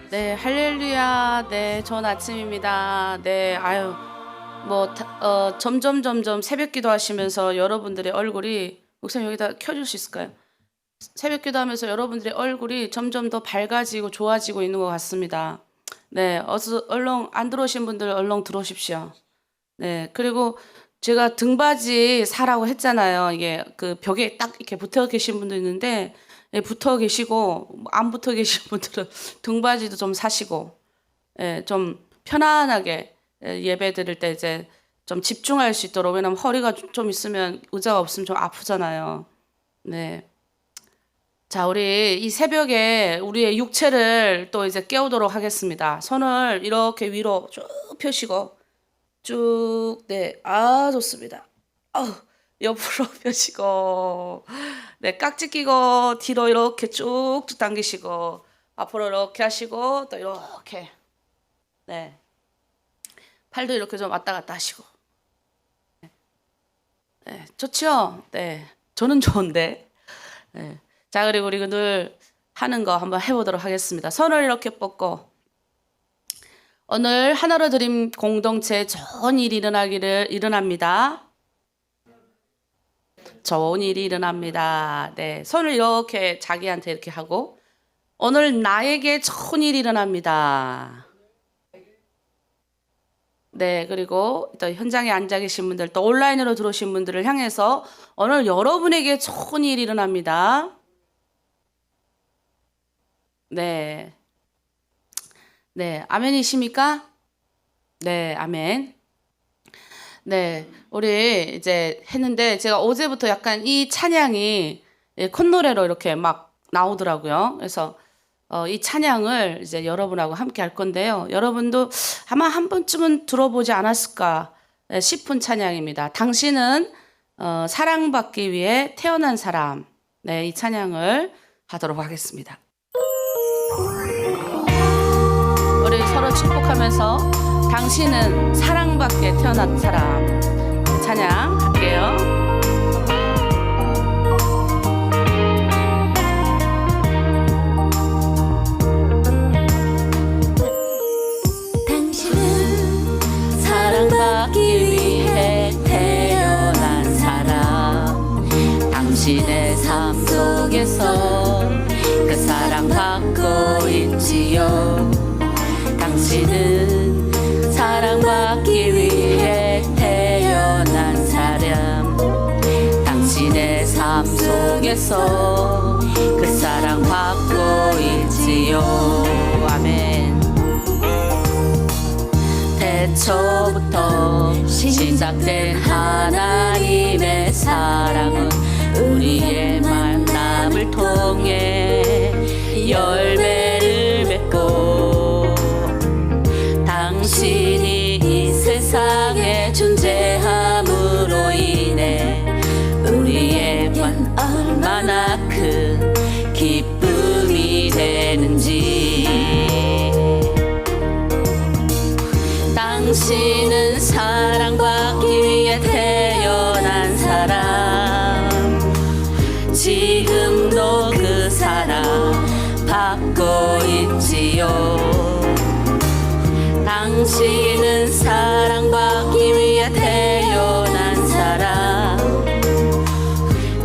네, 할렐루야. 네, 좋은 아침입니다. 네, 아유, 점점 새벽 기도 하시면서 여러분들의 얼굴이, 목사님 여기다 켜줄 수 있을까요? 새벽 기도 하면서 여러분들의 얼굴이 점점 더 밝아지고 좋아지고 있는 것 같습니다. 네, 얼른 안 들어오신 분들 얼른 들어오십시오. 네, 그리고 제가 등받이 사라고 했잖아요. 이게 그 벽에 딱 이렇게 붙어 계신 분도 있는데, 예, 붙어 계시고 안 붙어 계신 분들은 등받이도 좀 사시고, 예, 좀 편안하게 예배 드릴 때 이제 좀 집중할 수 있도록. 왜냐면 허리가 좀 있으면 의자가 없으면 좀 아프잖아요. 네. 자, 우리 이 새벽에 우리의 육체를 또 이제 깨우도록 하겠습니다. 손을 이렇게 위로 쭉 펴시고 쭉, 네, 좋습니다. 옆으로 펴시고, 네, 깍지 끼고 뒤로 이렇게 쭉쭉 당기시고, 앞으로 이렇게 하시고, 또 이렇게, 네, 팔도 이렇게 좀 왔다 갔다 하시고, 네, 좋죠? 네, 저는 좋은데, 네. 자, 그리고 우리 늘 하는 거 한번 해보도록 하겠습니다. 손을 이렇게 뻗고, 오늘 하나로 드림 공동체 좋은 일이 일어납니다. 좋은 일이 일어납니다. 네, 손을 이렇게 자기한테 이렇게 하고, 오늘 나에게 좋은 일이 일어납니다. 네, 그리고 또 현장에 앉아 계신 분들, 또 온라인으로 들어오신 분들을 향해서 오늘 여러분에게 좋은 일이 일어납니다. 네. 네, 아멘이십니까? 네, 아멘. 네, 우리 이제 했는데 제가 어제부터 약간 이 찬양이 콧노래로 이렇게 막 나오더라고요. 그래서 이 찬양을 이제 여러분하고 함께 할 건데요. 여러분도 아마 한 번쯤은 들어보지 않았을까 싶은 찬양입니다. 당신은 사랑받기 위해 태어난 사람. 네, 이 찬양을 하도록 하겠습니다. 우리 서로 축복하면서 당신은 사랑받게 태어난 사람 찬양 할게요. 당신은 사랑받기 위해 태어난 사람. 당신의 삶 속에서 그 사랑받고 있지요. 당신은 사랑받기 위해 태어난 사람. 당신의 삶 속에서 그 사랑받고 있지요. 아멘. 태초부터 시작된 하나님의 사랑은 우리의 만남을 통해 열매를 맺고, 당신이 이 세상에 존재함으로 인해 우리에겐 얼마나 큰 기쁨이 되는지. 당신은 사랑받기 위해 태어난 사람. 지금도 그 사랑 받고 있지요. 당신은 사랑받기 위해 태어난 사람.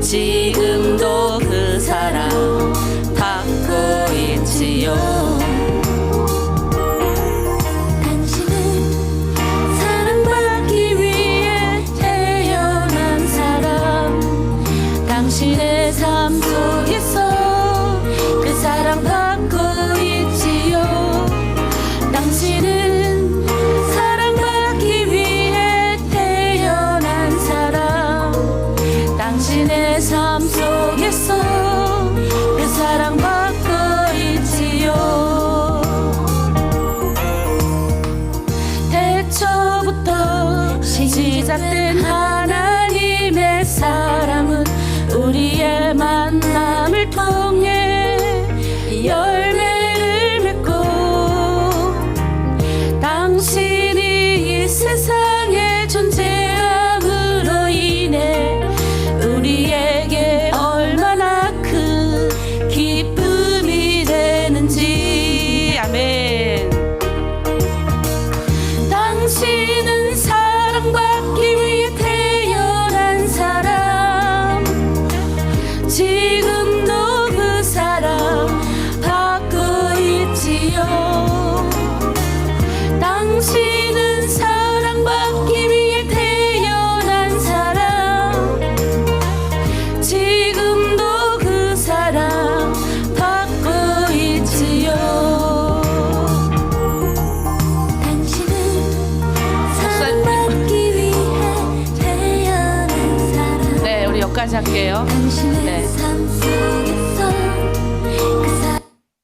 지금도 그 사랑 받고 있지요. 당신은 사랑받기 위해 태어난 사람. 당신의 삶 속에서 그 사랑 받고 있지요. 당신은 아멘. 당신은 사랑받기 위해 태어난 사람, 지금도 그 사랑 받고 있지요. 당신은 사랑받기 위해 태어난 사람, 지금도 그 사랑 받고 있지요. 당신은 사랑받기 위해 태어난 사람. 네, 우리 여기까지 할게요. 당신의 네. 삶 속에서 그 사랑.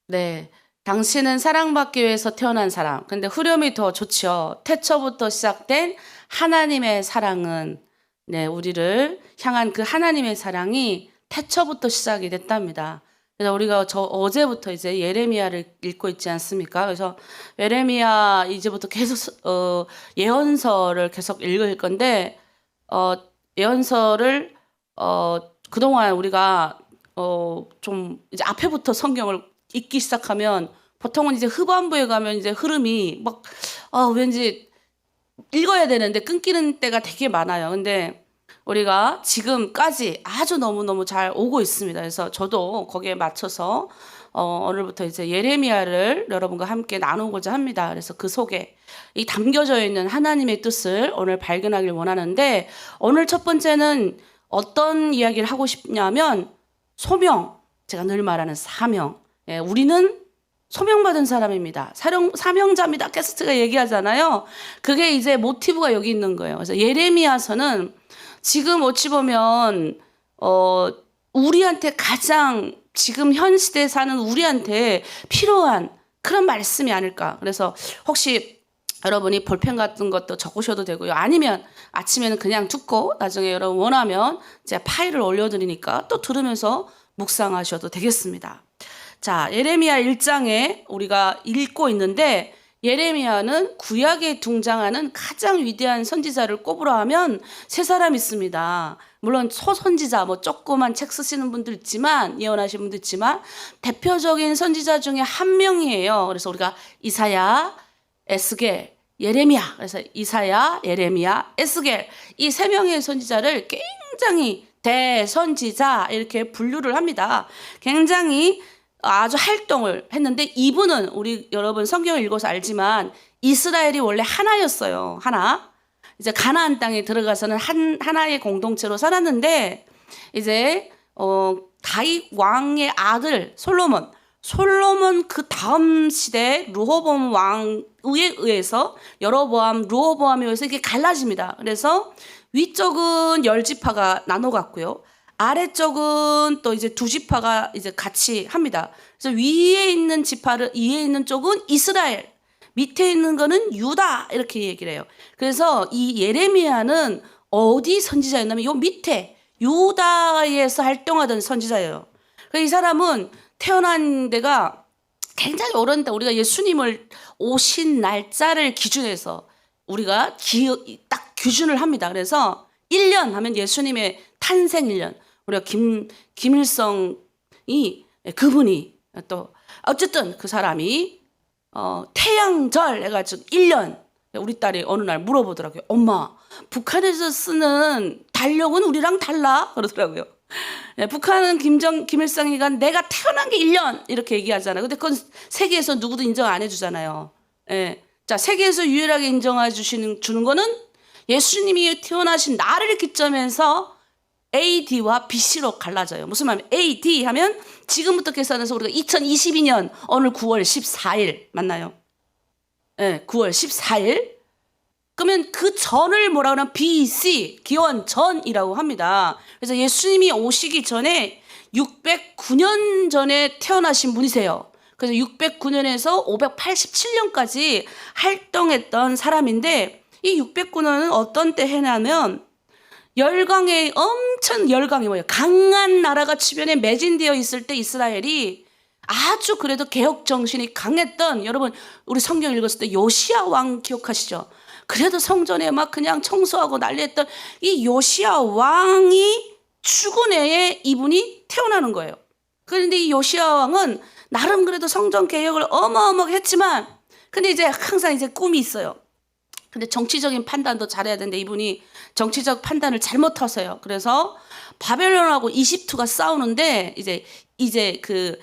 네. 당신은 사랑받기 위해서 태어난 사람. 근데 후렴이 더 좋죠. 태초부터 시작된 하나님의 사랑은, 네, 우리를 향한 그 하나님의 사랑이 태초부터 시작이 됐답니다. 그래서 우리가 어제부터 이제 예레미야를 읽고 있지 않습니까? 그래서 예레미야 이제부터 계속 예언서를 계속 읽을 건데, 예언서를 그동안 우리가 좀 이제 앞에부터 성경을 읽기 시작하면 보통은 이제 후반부에 가면 이제 흐름이 막 왠지 읽어야 되는데 끊기는 때가 되게 많아요. 근데 우리가 지금까지 아주 너무너무 잘 오고 있습니다. 그래서 저도 거기에 맞춰서 오늘부터 이제 예레미야를 여러분과 함께 나누고자 합니다. 그래서 그 속에 이 담겨져 있는 하나님의 뜻을 오늘 발견하길 원하는데, 오늘 첫 번째는 어떤 이야기를 하고 싶냐면 소명, 제가 늘 말하는 사명. 예, 우리는 소명받은 사람입니다. 사명자입니다. 캐스트가 얘기하잖아요. 그게 이제 모티브가 여기 있는 거예요. 그래서 예레미야서는 지금 어찌 보면 우리한테 가장 지금 현 시대에 사는 우리한테 필요한 그런 말씀이 아닐까. 그래서 혹시 여러분이 볼펜 같은 것도 적으셔도 되고요. 아니면 아침에는 그냥 듣고 나중에 여러분 원하면 제가 파일을 올려드리니까 또 들으면서 묵상하셔도 되겠습니다. 자, 예레미야 1장에 우리가 읽고 있는데, 예레미야는 구약에 등장하는 가장 위대한 선지자를 꼽으라 하면 세 사람 있습니다. 물론 소선지자, 조그만 책 쓰시는 분들 있지만, 예언하시는 분들 있지만, 대표적인 선지자 중에 한 명이에요. 그래서 우리가 이사야, 에스겔, 예레미야. 그래서 이사야, 예레미야, 에스겔. 이 세 명의 선지자를 굉장히 대선지자 이렇게 분류를 합니다. 굉장히 아주 활동을 했는데, 이분은 우리 여러분 성경을 읽어서 알지만 이스라엘이 원래 하나였어요. 하나. 이제 가나안 땅에 들어가서는 하나의 공동체로 살았는데, 이제 다윗 왕의 아들 솔로몬 그 다음 시대 르호보암 왕에 의해서 르호보암에 의해서 이게 갈라집니다. 그래서 위쪽은 10지파가 나눠갔고요. 아래쪽은 또 이제 2지파가 이제 같이 합니다. 그래서 위에 있는 쪽은 이스라엘, 밑에 있는 거는 유다, 이렇게 얘기를 해요. 그래서 이 예레미야는 어디 선지자였냐면 요 밑에 유다에서 활동하던 선지자예요. 그래서 이 사람은 태어난 데가 굉장히 오랜데, 우리가 예수님을 오신 날짜를 기준해서 우리가 딱 기준을 합니다. 그래서 1년 하면 예수님의 탄생 1년. 우리가 김일성이, 그분이 또 어쨌든 그 사람이 태양절 해가지고 1년. 우리 딸이 어느 날 물어보더라고요. 엄마, 북한에서 쓰는 달력은 우리랑 달라? 그러더라고요. 북한은 김일성이가 내가 태어난 게 1년 이렇게 얘기하잖아요. 근데 그건 세계에서 누구도 인정 안 해주잖아요. 자, 세계에서 유일하게 인정해 주는 거는 예수님이 태어나신 날을 기점해서 AD와 BC로 갈라져요. 무슨 말이냐면 AD 하면 지금부터 계산해서 우리가 2022년 오늘 9월 14일 맞나요? 9월 14일. 그러면 그 전을 뭐라고 하면 BC, 기원 전이라고 합니다. 그래서 예수님이 오시기 전에 609년 전에 태어나신 분이세요. 그래서 609년에서 587년까지 활동했던 사람인데, 이 609년은 어떤 때 해냐면 열강에 강한 나라가 주변에 매진되어 있을 때 이스라엘이 아주 그래도 개혁 정신이 강했던, 여러분 우리 성경 읽었을 때 요시야 왕 기억하시죠? 그래도 성전에 막 그냥 청소하고 난리했던 이 요시야 왕이 죽은 해에 이분이 태어나는 거예요. 그런데 이 요시야 왕은 나름 그래도 성전 개혁을 어마어마하게 했지만, 근데 이제 항상 이제 꿈이 있어요. 근데 정치적인 판단도 잘해야 되는데 이분이 정치적 판단을 잘못하세요. 그래서 바벨론하고 이집트가 싸우는데 이제 그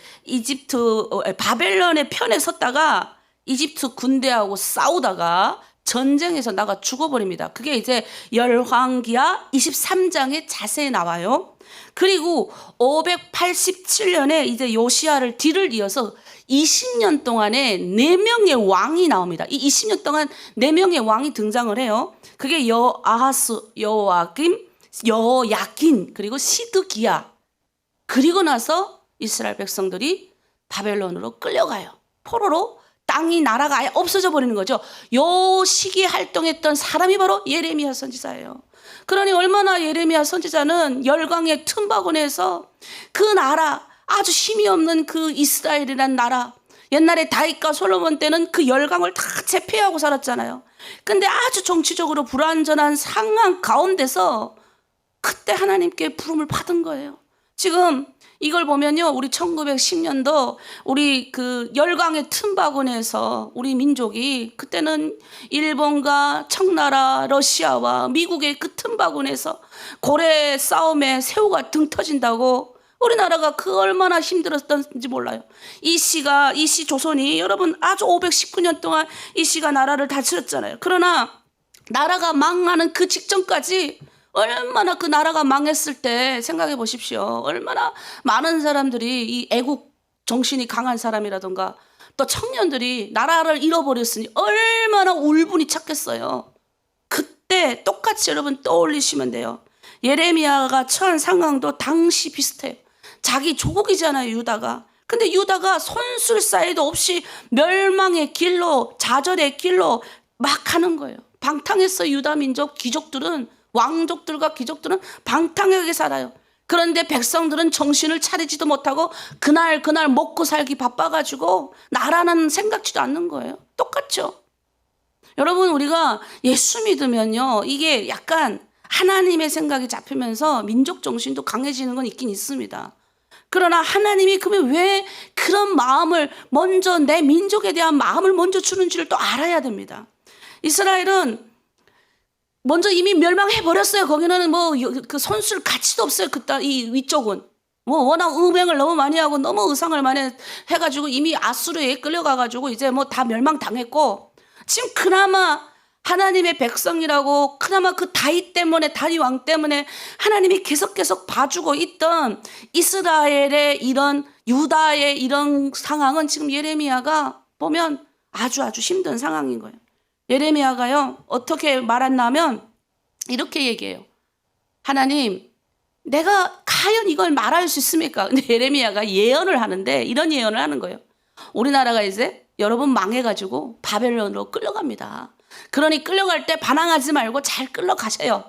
바벨론의 편에 섰다가 이집트 군대하고 싸우다가 전쟁에서 나가 죽어버립니다. 그게 이제 열왕기하 23장에 자세히 나와요. 그리고 587년에 이제 요시야를 뒤를 이어서 20년 동안에 4명의 왕이 나옵니다. 이 20년 동안 4명의 왕이 등장을 해요. 그게 여아하스, 여호야김, 여호야긴, 그리고 시드기야. 그리고 나서 이스라엘 백성들이 바벨론으로 끌려가요. 포로로 땅이 나라가 아예 없어져 버리는 거죠. 요 시기에 활동했던 사람이 바로 예레미야 선지자예요. 그러니 얼마나 예레미야 선지자는 열강의 틈바구니에서 그 나라, 아주 힘이 없는 그 이스라엘이란 나라, 옛날에 다윗과 솔로몬 때는 그 열강을 다 제패하고 살았잖아요. 근데 아주 정치적으로 불완전한 상황 가운데서 그때 하나님께 부름을 받은 거예요. 지금 이걸 보면요, 우리 1910년도 우리 그 열강의 틈바구니에서 우리 민족이 그때는 일본과 청나라, 러시아와 미국의 그 틈바구니에서 고래 싸움에 새우가 등 터진다고 우리나라가 그 얼마나 힘들었던지 몰라요. 이 시 조선이 여러분 아주 519년 동안 이 시가 나라를 다스렸잖아요. 그러나 나라가 망하는 그 직전까지 얼마나 그 나라가 망했을 때 생각해 보십시오. 얼마나 많은 사람들이 이 애국 정신이 강한 사람이라던가 또 청년들이 나라를 잃어버렸으니 얼마나 울분이 찼겠어요. 그때 똑같이 여러분 떠올리시면 돼요. 예레미야가 처한 상황도 당시 비슷해요. 자기 조국이잖아요, 유다가. 근데 유다가 손쓸 사이도 없이 멸망의 길로, 좌절의 길로 막 가는 거예요. 방탕했어요. 유다 민족 귀족들은, 왕족들과 귀족들은 방탕하게 살아요. 그런데 백성들은 정신을 차리지도 못하고 그날 먹고 살기 바빠가지고 나라는 생각지도 않는 거예요. 똑같죠. 여러분, 우리가 예수 믿으면요, 이게 약간 하나님의 생각이 잡히면서 민족 정신도 강해지는 건 있긴 있습니다. 그러나 하나님이 그러면 왜 그런 마음을 먼저, 내 민족에 대한 마음을 먼저 주는지를 또 알아야 됩니다. 이스라엘은 먼저 이미 멸망해 버렸어요. 거기는 뭐 그 손쓸 가치도 없어요. 이 위쪽은 뭐 워낙 음행을 너무 많이 하고 너무 의상을 많이 해가지고 이미 아수르에 끌려가가지고 이제 뭐 다 멸망당했고, 지금 그나마 하나님의 백성이라고 그나마 그 다윗 왕 때문에 하나님이 계속 봐주고 있던 이스라엘의 이런 유다의 이런 상황은 지금 예레미야가 보면 아주 힘든 상황인 거예요. 예레미야가요, 어떻게 말했냐면 이렇게 얘기해요. 하나님, 내가 과연 이걸 말할 수 있습니까? 근데 예레미야가 예언을 하는데 이런 예언을 하는 거예요. 우리나라가 이제 여러분 망해가지고 바벨론으로 끌려갑니다. 그러니 끌려갈 때 반항하지 말고 잘 끌려가셔요.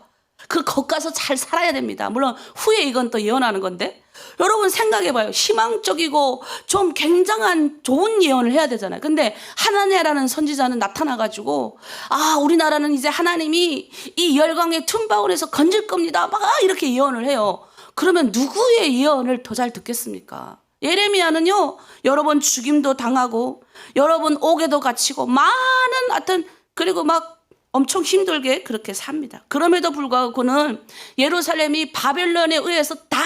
거기 가서 잘 살아야 됩니다. 물론 후에 이건 또 예언하는 건데, 여러분 생각해봐요. 희망적이고 좀 굉장한 좋은 예언을 해야 되잖아요. 근데 하나냐라는 선지자는 나타나가지고 우리나라는 이제 하나님이 이 열강의 틈바구니에서 건질 겁니다, 막 이렇게 예언을 해요. 그러면 누구의 예언을 더 잘 듣겠습니까? 예레미야는요, 여러 번 죽임도 당하고 여러 번 옥에도 갇히고 많은 그리고 막 엄청 힘들게 그렇게 삽니다. 그럼에도 불구하고 그는 예루살렘이 바벨론에 의해서 다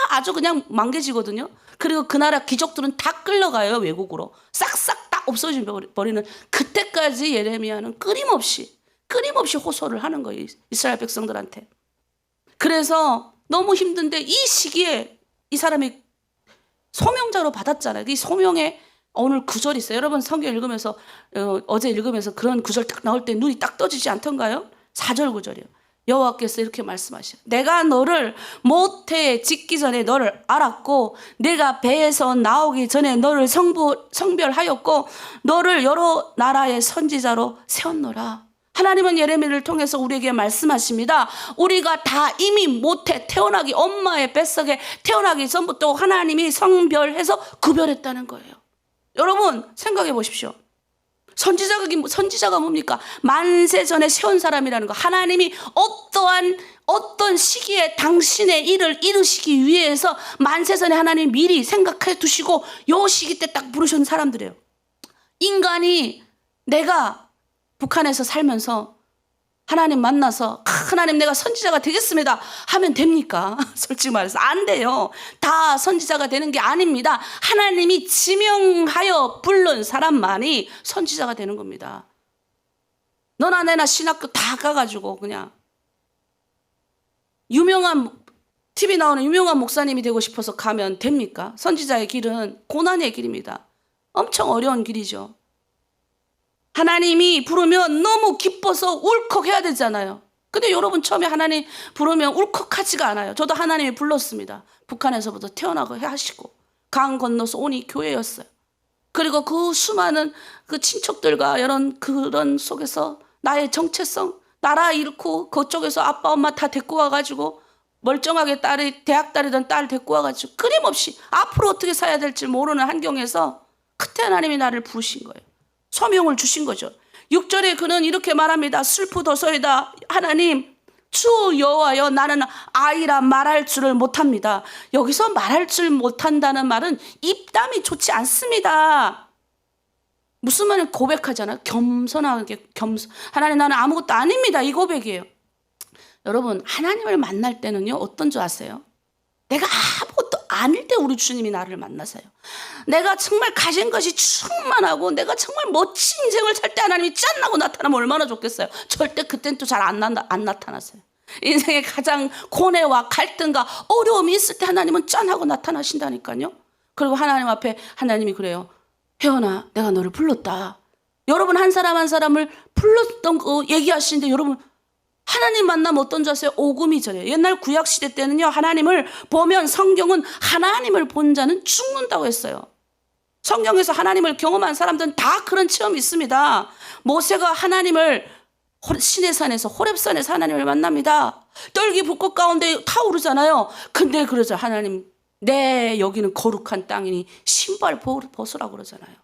아주 그냥 망개지거든요. 그리고 그 나라 귀족들은 다 끌려가요, 외국으로. 싹싹 다 없어져 버리는, 그때까지 예레미야는 끊임없이 호소를 하는 거예요, 이스라엘 백성들한테. 그래서 너무 힘든데 이 시기에 이 사람이 소명자로 받았잖아요. 이 소명에 오늘 구절이 있어요. 여러분 성경 읽으면서 어제 읽으면서 그런 구절 딱 나올 때 눈이 딱 떠지지 않던가요? 4절 9절이요. 여호와께서 이렇게 말씀하셔요. 내가 너를 모태에 짓기 전에 너를 알았고, 내가 배에서 나오기 전에 너를 성별하였고, 너를 여러 나라의 선지자로 세웠노라. 하나님은 예레미야를 통해서 우리에게 말씀하십니다. 우리가 다 이미 모태, 태어나기, 엄마의 뱃속에 태어나기 전부터 하나님이 성별해서 구별했다는 거예요. 여러분 생각해 보십시오. 선지자가 뭡니까? 만세 전에 세운 사람이라는 거. 하나님이 어떤 시기에 당신의 일을 이루시기 위해서 만세 전에 하나님 미리 생각해 두시고 요 시기 때 딱 부르신 사람들이에요. 인간이 내가 북한에서 살면서 하나님 만나서 하나님 내가 선지자가 되겠습니다 하면 됩니까? 솔직히 말해서 안 돼요. 다 선지자가 되는 게 아닙니다. 하나님이 지명하여 부른 사람만이 선지자가 되는 겁니다. 너나 내나 신학교 다 가가지고 그냥 TV 나오는 유명한 목사님이 되고 싶어서 가면 됩니까? 선지자의 길은 고난의 길입니다. 엄청 어려운 길이죠. 하나님이 부르면 너무 기뻐서 울컥해야 되잖아요. 근데 여러분 처음에 하나님 부르면 울컥하지가 않아요. 저도 하나님이 불렀습니다. 북한에서부터 태어나고 하시고 강 건너서 오니 교회였어요. 그리고 그 수많은 그 친척들과 그런 속에서 나의 정체성, 나라 잃고 그쪽에서 아빠 엄마 다 데리고 와가지고 멀쩡하게 대학 다니던 딸 데리고 와가지고 끊임없이 앞으로 어떻게 살아야 될지 모르는 환경에서 그때 하나님이 나를 부르신 거예요. 소명을 주신 거죠. 6절에 그는 이렇게 말합니다. 슬프도소이다. 하나님 주 여호와여 나는 아이라 말할 줄을 못합니다. 여기서 말할 줄 못한다는 말은 입담이 좋지 않습니다. 무슨 말을 고백하잖아요. 겸손하게 하나님 나는 아무것도 아닙니다. 이 고백이에요. 여러분 하나님을 만날 때는요 어떤 줄 아세요? 내가 아무것도 아닐 때 우리 주님이 나를 만나세요. 내가 정말 가진 것이 충만하고 내가 정말 멋진 인생을 살 때 하나님이 짠하고 나타나면 얼마나 좋겠어요. 절대 그땐 또 잘 안 나타나세요. 인생의 가장 고뇌와 갈등과 어려움이 있을 때 하나님은 짠하고 나타나신다니까요. 그리고 하나님 앞에 하나님이 그래요. 혜원아 내가 너를 불렀다. 여러분 한 사람 한 사람을 불렀던 거 얘기하시는데 여러분 하나님 만나면 어떤 줄 아세요? 오금이 저래요. 옛날 구약시대 때는요 하나님을 보면 성경은 하나님을 본 자는 죽는다고 했어요. 성경에서 하나님을 경험한 사람들은 다 그런 체험이 있습니다. 모세가 하나님을 시내산에서 호렙산에서 하나님을 만납니다. 떨기 붓꽃 가운데 타오르잖아요. 근데 그러죠. 하나님 여기는 거룩한 땅이니 신발 벗으라고 그러잖아요.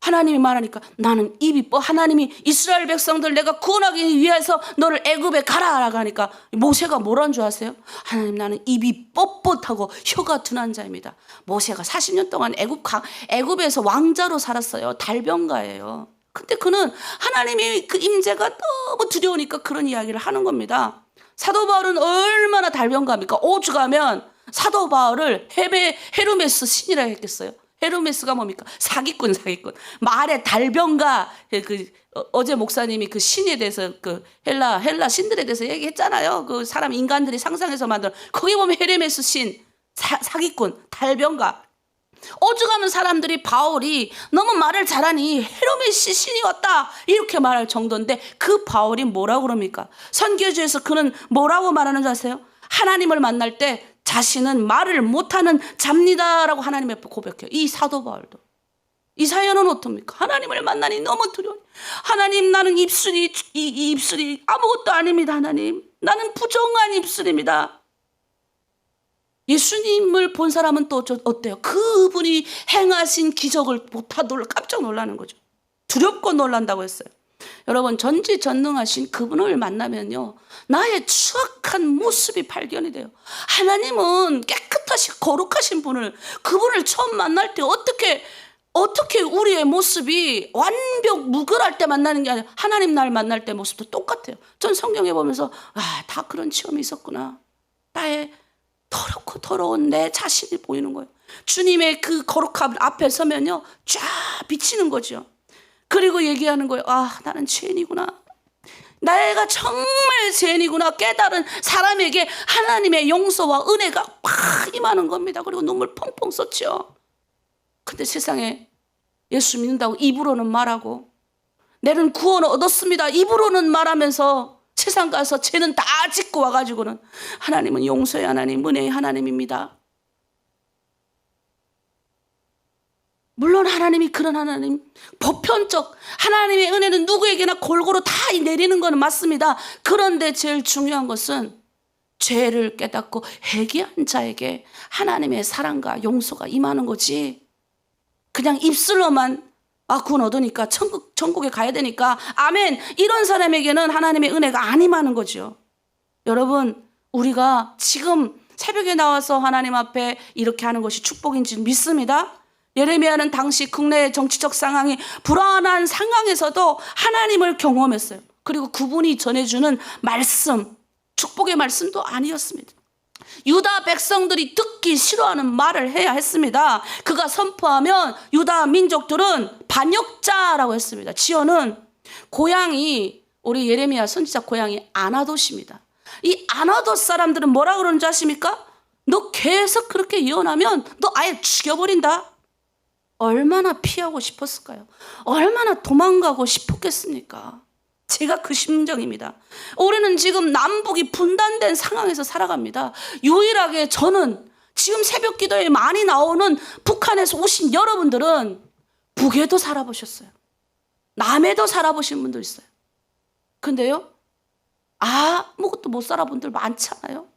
하나님이 말하니까 나는 입이 하나님이 이스라엘 백성들 내가 구원하기 위해서 너를 애굽에 가라라고 하니까 모세가 뭐라는 줄 아세요? 하나님 나는 입이 뻣뻣하고 혀가 둔한 자입니다. 모세가 40년 동안 애굽에서 왕자로 살았어요. 달병가예요. 근데 그는 하나님이 그 임재가 너무 두려우니까 그런 이야기를 하는 겁니다. 사도 바울은 얼마나 달병가입니까? 오죽하면 사도 바울을 헤르메스 신이라 했겠어요. 헤르메스가 뭡니까? 사기꾼. 말의 달병가. 어제 목사님이 그 신에 대해서 헬라 신들에 대해서 얘기했잖아요. 그 사람 인간들이 상상해서 만든. 거기 보면 헤르메스 신, 사기꾼, 달병가. 오죽하면 사람들이 바울이 너무 말을 잘하니 헤르메스 신이 왔다 이렇게 말할 정도인데 그 바울이 뭐라고 그럽니까? 선교지에서 그는 뭐라고 말하는 줄 아세요? 하나님을 만날 때 자신은 말을 못하는 잡니다라고 하나님 앞에 고백해요. 이 사도 바울도. 이 사연은 어떻습니까? 하나님을 만나니 너무 두려워. 하나님 나는 입술이 아무것도 아닙니다. 하나님 나는 부정한 입술입니다. 예수님을 본 사람은 또 어때요? 그분이 행하신 기적을 다 깜짝 놀라는 거죠. 두렵고 놀란다고 했어요. 여러분 전지전능하신 그분을 만나면요 나의 추악한 모습이 발견이 돼요. 하나님은 깨끗하시 거룩하신 그분을 처음 만날 때 어떻게 우리의 모습이 완벽 무결할 때 만나는 게 아니라 하나님 날 만날 때 모습도 똑같아요. 전 성경에 보면서 다 그런 체험이 있었구나. 나의 더럽고 더러운 내 자신이 보이는 거예요. 주님의 그 거룩함 앞에 서면요 쫙 비치는 거죠. 그리고 얘기하는 거예요. 나는 죄인이구나. 내가 정말 죄인이구나 깨달은 사람에게 하나님의 용서와 은혜가 팍 임하는 겁니다. 그리고 눈물 펑펑 쏟죠. 근데 세상에 예수 믿는다고 입으로는 말하고 내는 구원을 얻었습니다 입으로는 말하면서 세상 가서 죄는 다 짓고 와가지고는 하나님은 용서의 하나님, 은혜의 하나님입니다. 물론 하나님이 그런 하나님, 보편적 하나님의 은혜는 누구에게나 골고루 다 내리는 것은 맞습니다. 그런데 제일 중요한 것은 죄를 깨닫고 회개한 자에게 하나님의 사랑과 용서가 임하는 거지. 그냥 입술로만 구원 얻으니까 천국에 가야 되니까 아멘, 이런 사람에게는 하나님의 은혜가 안 임하는 거죠. 여러분, 우리가 지금 새벽에 나와서 하나님 앞에 이렇게 하는 것이 축복인지 믿습니다. 예레미야는 당시 국내의 정치적 상황이 불안한 상황에서도 하나님을 경험했어요. 그리고 그분이 전해주는 말씀, 축복의 말씀도 아니었습니다. 유다 백성들이 듣기 싫어하는 말을 해야 했습니다. 그가 선포하면 유다 민족들은 반역자라고 했습니다. 지어는 고향이, 우리 예레미야 선지자 고향이 아나돗입니다. 이 아나돗 사람들은 뭐라 그러는 줄 아십니까? 너 계속 그렇게 예언하면 너 아예 죽여버린다. 얼마나 피하고 싶었을까요? 얼마나 도망가고 싶었겠습니까? 제가 그 심정입니다. 우리는 지금 남북이 분단된 상황에서 살아갑니다. 유일하게 저는 지금 새벽 기도에 많이 나오는 북한에서 오신 여러분들은 북에도 살아보셨어요. 남에도 살아보신 분도 있어요. 근데요, 아무것도 못 살아본 분들 많잖아요.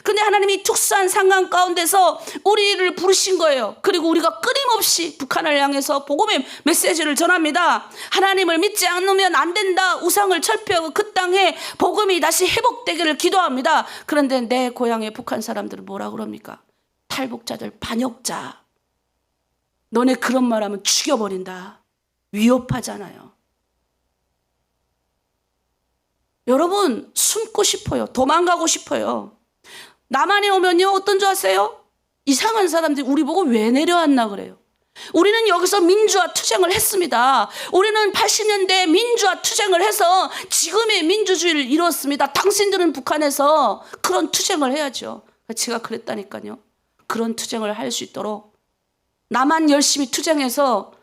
근데 하나님이 특수한 상황 가운데서 우리를 부르신 거예요. 그리고 우리가 끊임없이 북한을 향해서 복음의 메시지를 전합니다. 하나님을 믿지 않으면 안 된다. 우상을 철폐하고 그 땅에 복음이 다시 회복되기를 기도합니다. 그런데 내 고향의 북한 사람들은 뭐라 그럽니까? 탈북자들, 반역자. 너네 그런 말하면 죽여버린다. 위협하잖아요. 여러분, 숨고 싶어요. 도망가고 싶어요. 남한에 오면요, 어떤 줄 아세요? 이상한 사람들이 우리 보고 왜 내려왔나 그래요. 우리는 여기서 민주화 투쟁을 했습니다. 우리는 80년대에 민주화 투쟁을 해서 지금의 민주주의를 이뤘습니다. 당신들은 북한에서 그런 투쟁을 해야죠. 제가 그랬다니까요. 그런 투쟁을 할 수 있도록 나만 열심히 투쟁해서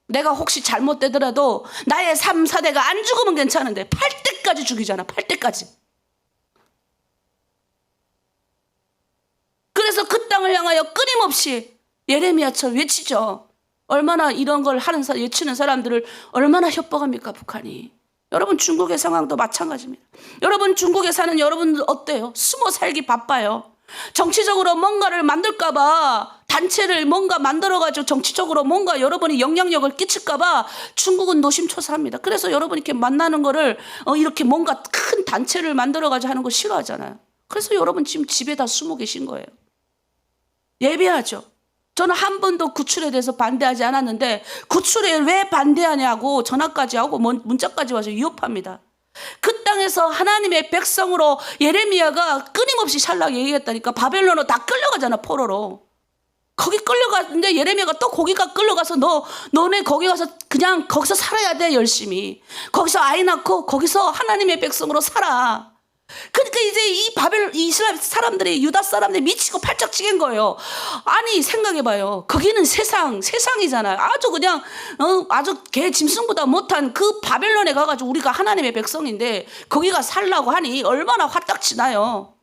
내가 혹시 잘못되더라도 나의 3, 4대가 안 죽으면 괜찮은데 8대까지 죽이잖아. 8대까지. 그래서 그 땅을 향하여 끊임없이 예레미야처럼 외치죠. 얼마나 이런 걸 외치는 사람들을 얼마나 협박합니까, 북한이. 여러분, 중국의 상황도 마찬가지입니다. 여러분, 중국에 사는 여러분들 어때요? 숨어 살기 바빠요. 정치적으로 뭔가를 만들까봐, 단체를 뭔가 만들어가지고 정치적으로 뭔가 여러분이 영향력을 끼칠까봐 중국은 노심초사합니다. 그래서 여러분 이렇게 만나는 거를 이렇게 뭔가 큰 단체를 만들어가지고 하는 거 싫어하잖아요. 그래서 여러분 지금 집에 다 숨어 계신 거예요. 예배하죠. 저는 한 번도 구출에 대해서 반대하지 않았는데 구출에 왜 반대하냐고 전화까지 하고 문자까지 와서 위협합니다. 그 땅에서 하나님의 백성으로 예레미야가 끊임없이 샬라게 얘기했다니까. 바벨론으로 다 끌려가잖아, 포로로. 거기 끌려갔는데 예레미야가 또 거기가 끌려가서 너네 거기 가서 그냥 거기서 살아야 돼, 열심히. 거기서 아이 낳고 거기서 하나님의 백성으로 살아. 그러니까 이제 이스라엘 사람들이, 유다 사람들이 미치고 팔짝 찌갠 거예요. 아니, 생각해봐요. 거기는 세상이잖아요. 아주 그냥 아주 개 짐승보다 못한 그 바벨론에 가가지고 우리가 하나님의 백성인데 거기가 살라고 하니 얼마나 화딱지나요.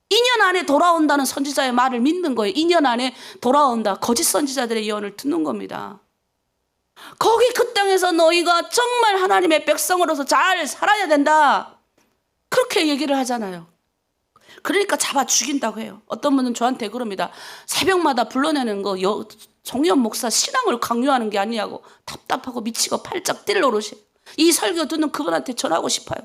2년 안에 돌아온다는 선지자의 말을 믿는 거예요. 2년 안에 돌아온다. 거짓 선지자들의 예언을 듣는 겁니다. 거기 그 땅에서 너희가 정말 하나님의 백성으로서 잘 살아야 된다. 그렇게 얘기를 하잖아요. 그러니까 잡아 죽인다고 해요. 어떤 분은 저한테 그럽니다. 새벽마다 불러내는 거 정의원 목사 신앙을 강요하는 게 아니냐고. 답답하고 미치고 팔짝 뛸 노릇이에요. 이 설교 듣는 그분한테 전하고 싶어요.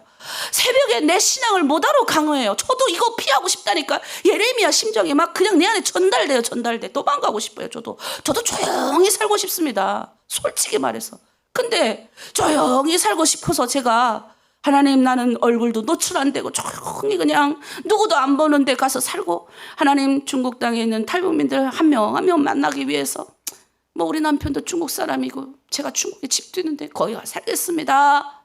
새벽에 내 신앙을 뭐하러 강요해요. 저도 이거 피하고 싶다니까. 예레미야 심정이 막 그냥 내 안에 전달돼. 도망가고 싶어요. 저도 조용히 살고 싶습니다. 솔직히 말해서. 근데 조용히 살고 싶어서 제가 하나님, 나는 얼굴도 노출 안 되고 조용히 그냥 누구도 안 보는 데 가서 살고, 하나님, 중국 땅에 있는 탈북민들 한 명 한 명 만나기 위해서, 우리 남편도 중국 사람이고 제가 중국에 집도 있는데 거기 가 살겠습니다.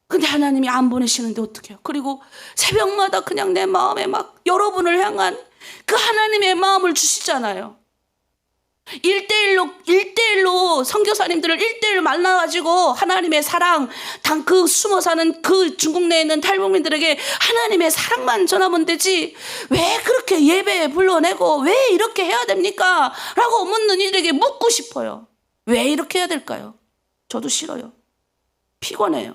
근데 하나님이 안 보내시는데 어떡해요. 그리고 새벽마다 그냥 내 마음에 막 여러분을 향한 그 하나님의 마음을 주시잖아요. 1대1로 선교사님들을 1대1로 만나가지고 하나님의 사랑, 그 숨어 사는 그 중국 내에 있는 탈북민들에게 하나님의 사랑만 전하면 되지 왜 그렇게 예배에 불러내고 왜 이렇게 해야 됩니까? 라고 묻는 이들에게 묻고 싶어요. 왜 이렇게 해야 될까요? 저도 싫어요. 피곤해요.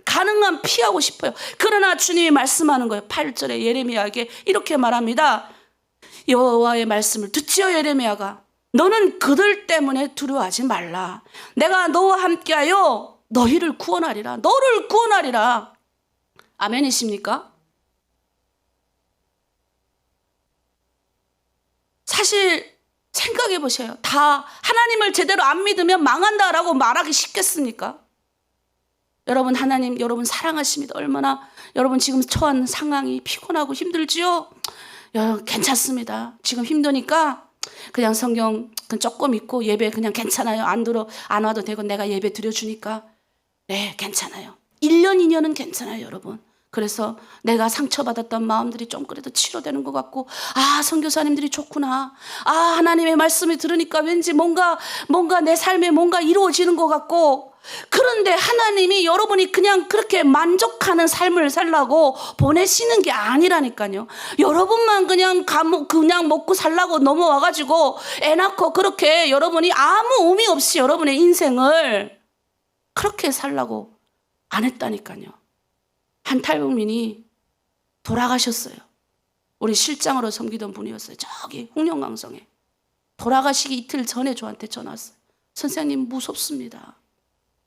가능한 피하고 싶어요. 그러나 주님이 말씀하는 거예요. 8절에 예레미야에게 이렇게 말합니다. 여호와의 말씀을 듣지요, 예레미야가. 너는 그들 때문에 두려워하지 말라. 내가 너와 함께하여 너희를 구원하리라. 너를 구원하리라. 아멘이십니까? 사실 생각해 보세요. 다 하나님을 제대로 안 믿으면 망한다라고 말하기 쉽겠습니까? 여러분, 하나님 여러분 사랑하십니다. 얼마나 여러분 지금 처한 상황이 피곤하고 힘들지요? 여러분 괜찮습니다. 지금 힘드니까 그냥 성경 조금 읽고 예배 그냥 괜찮아요. 안 와도 되고 내가 예배 드려주니까 네 괜찮아요. 1년 2년은 괜찮아요 여러분. 그래서 내가 상처받았던 마음들이 좀 그래도 치료되는 것 같고, 아 선교사님들이 좋구나, 아 하나님의 말씀을 들으니까 왠지 뭔가 내 삶에 뭔가 이루어지는 것 같고. 그런데 하나님이 여러분이 그냥 그렇게 만족하는 삶을 살라고 보내시는 게 아니라니까요. 여러분만 그냥 먹고 살라고 넘어와가지고 애 낳고 그렇게 여러분이 아무 의미 없이 여러분의 인생을 그렇게 살라고 안 했다니까요. 한 탈북민이 돌아가셨어요. 우리 실장으로 섬기던 분이었어요. 저기 홍령강성에. 돌아가시기 이틀 전에 저한테 전화 왔어요. 선생님 무섭습니다.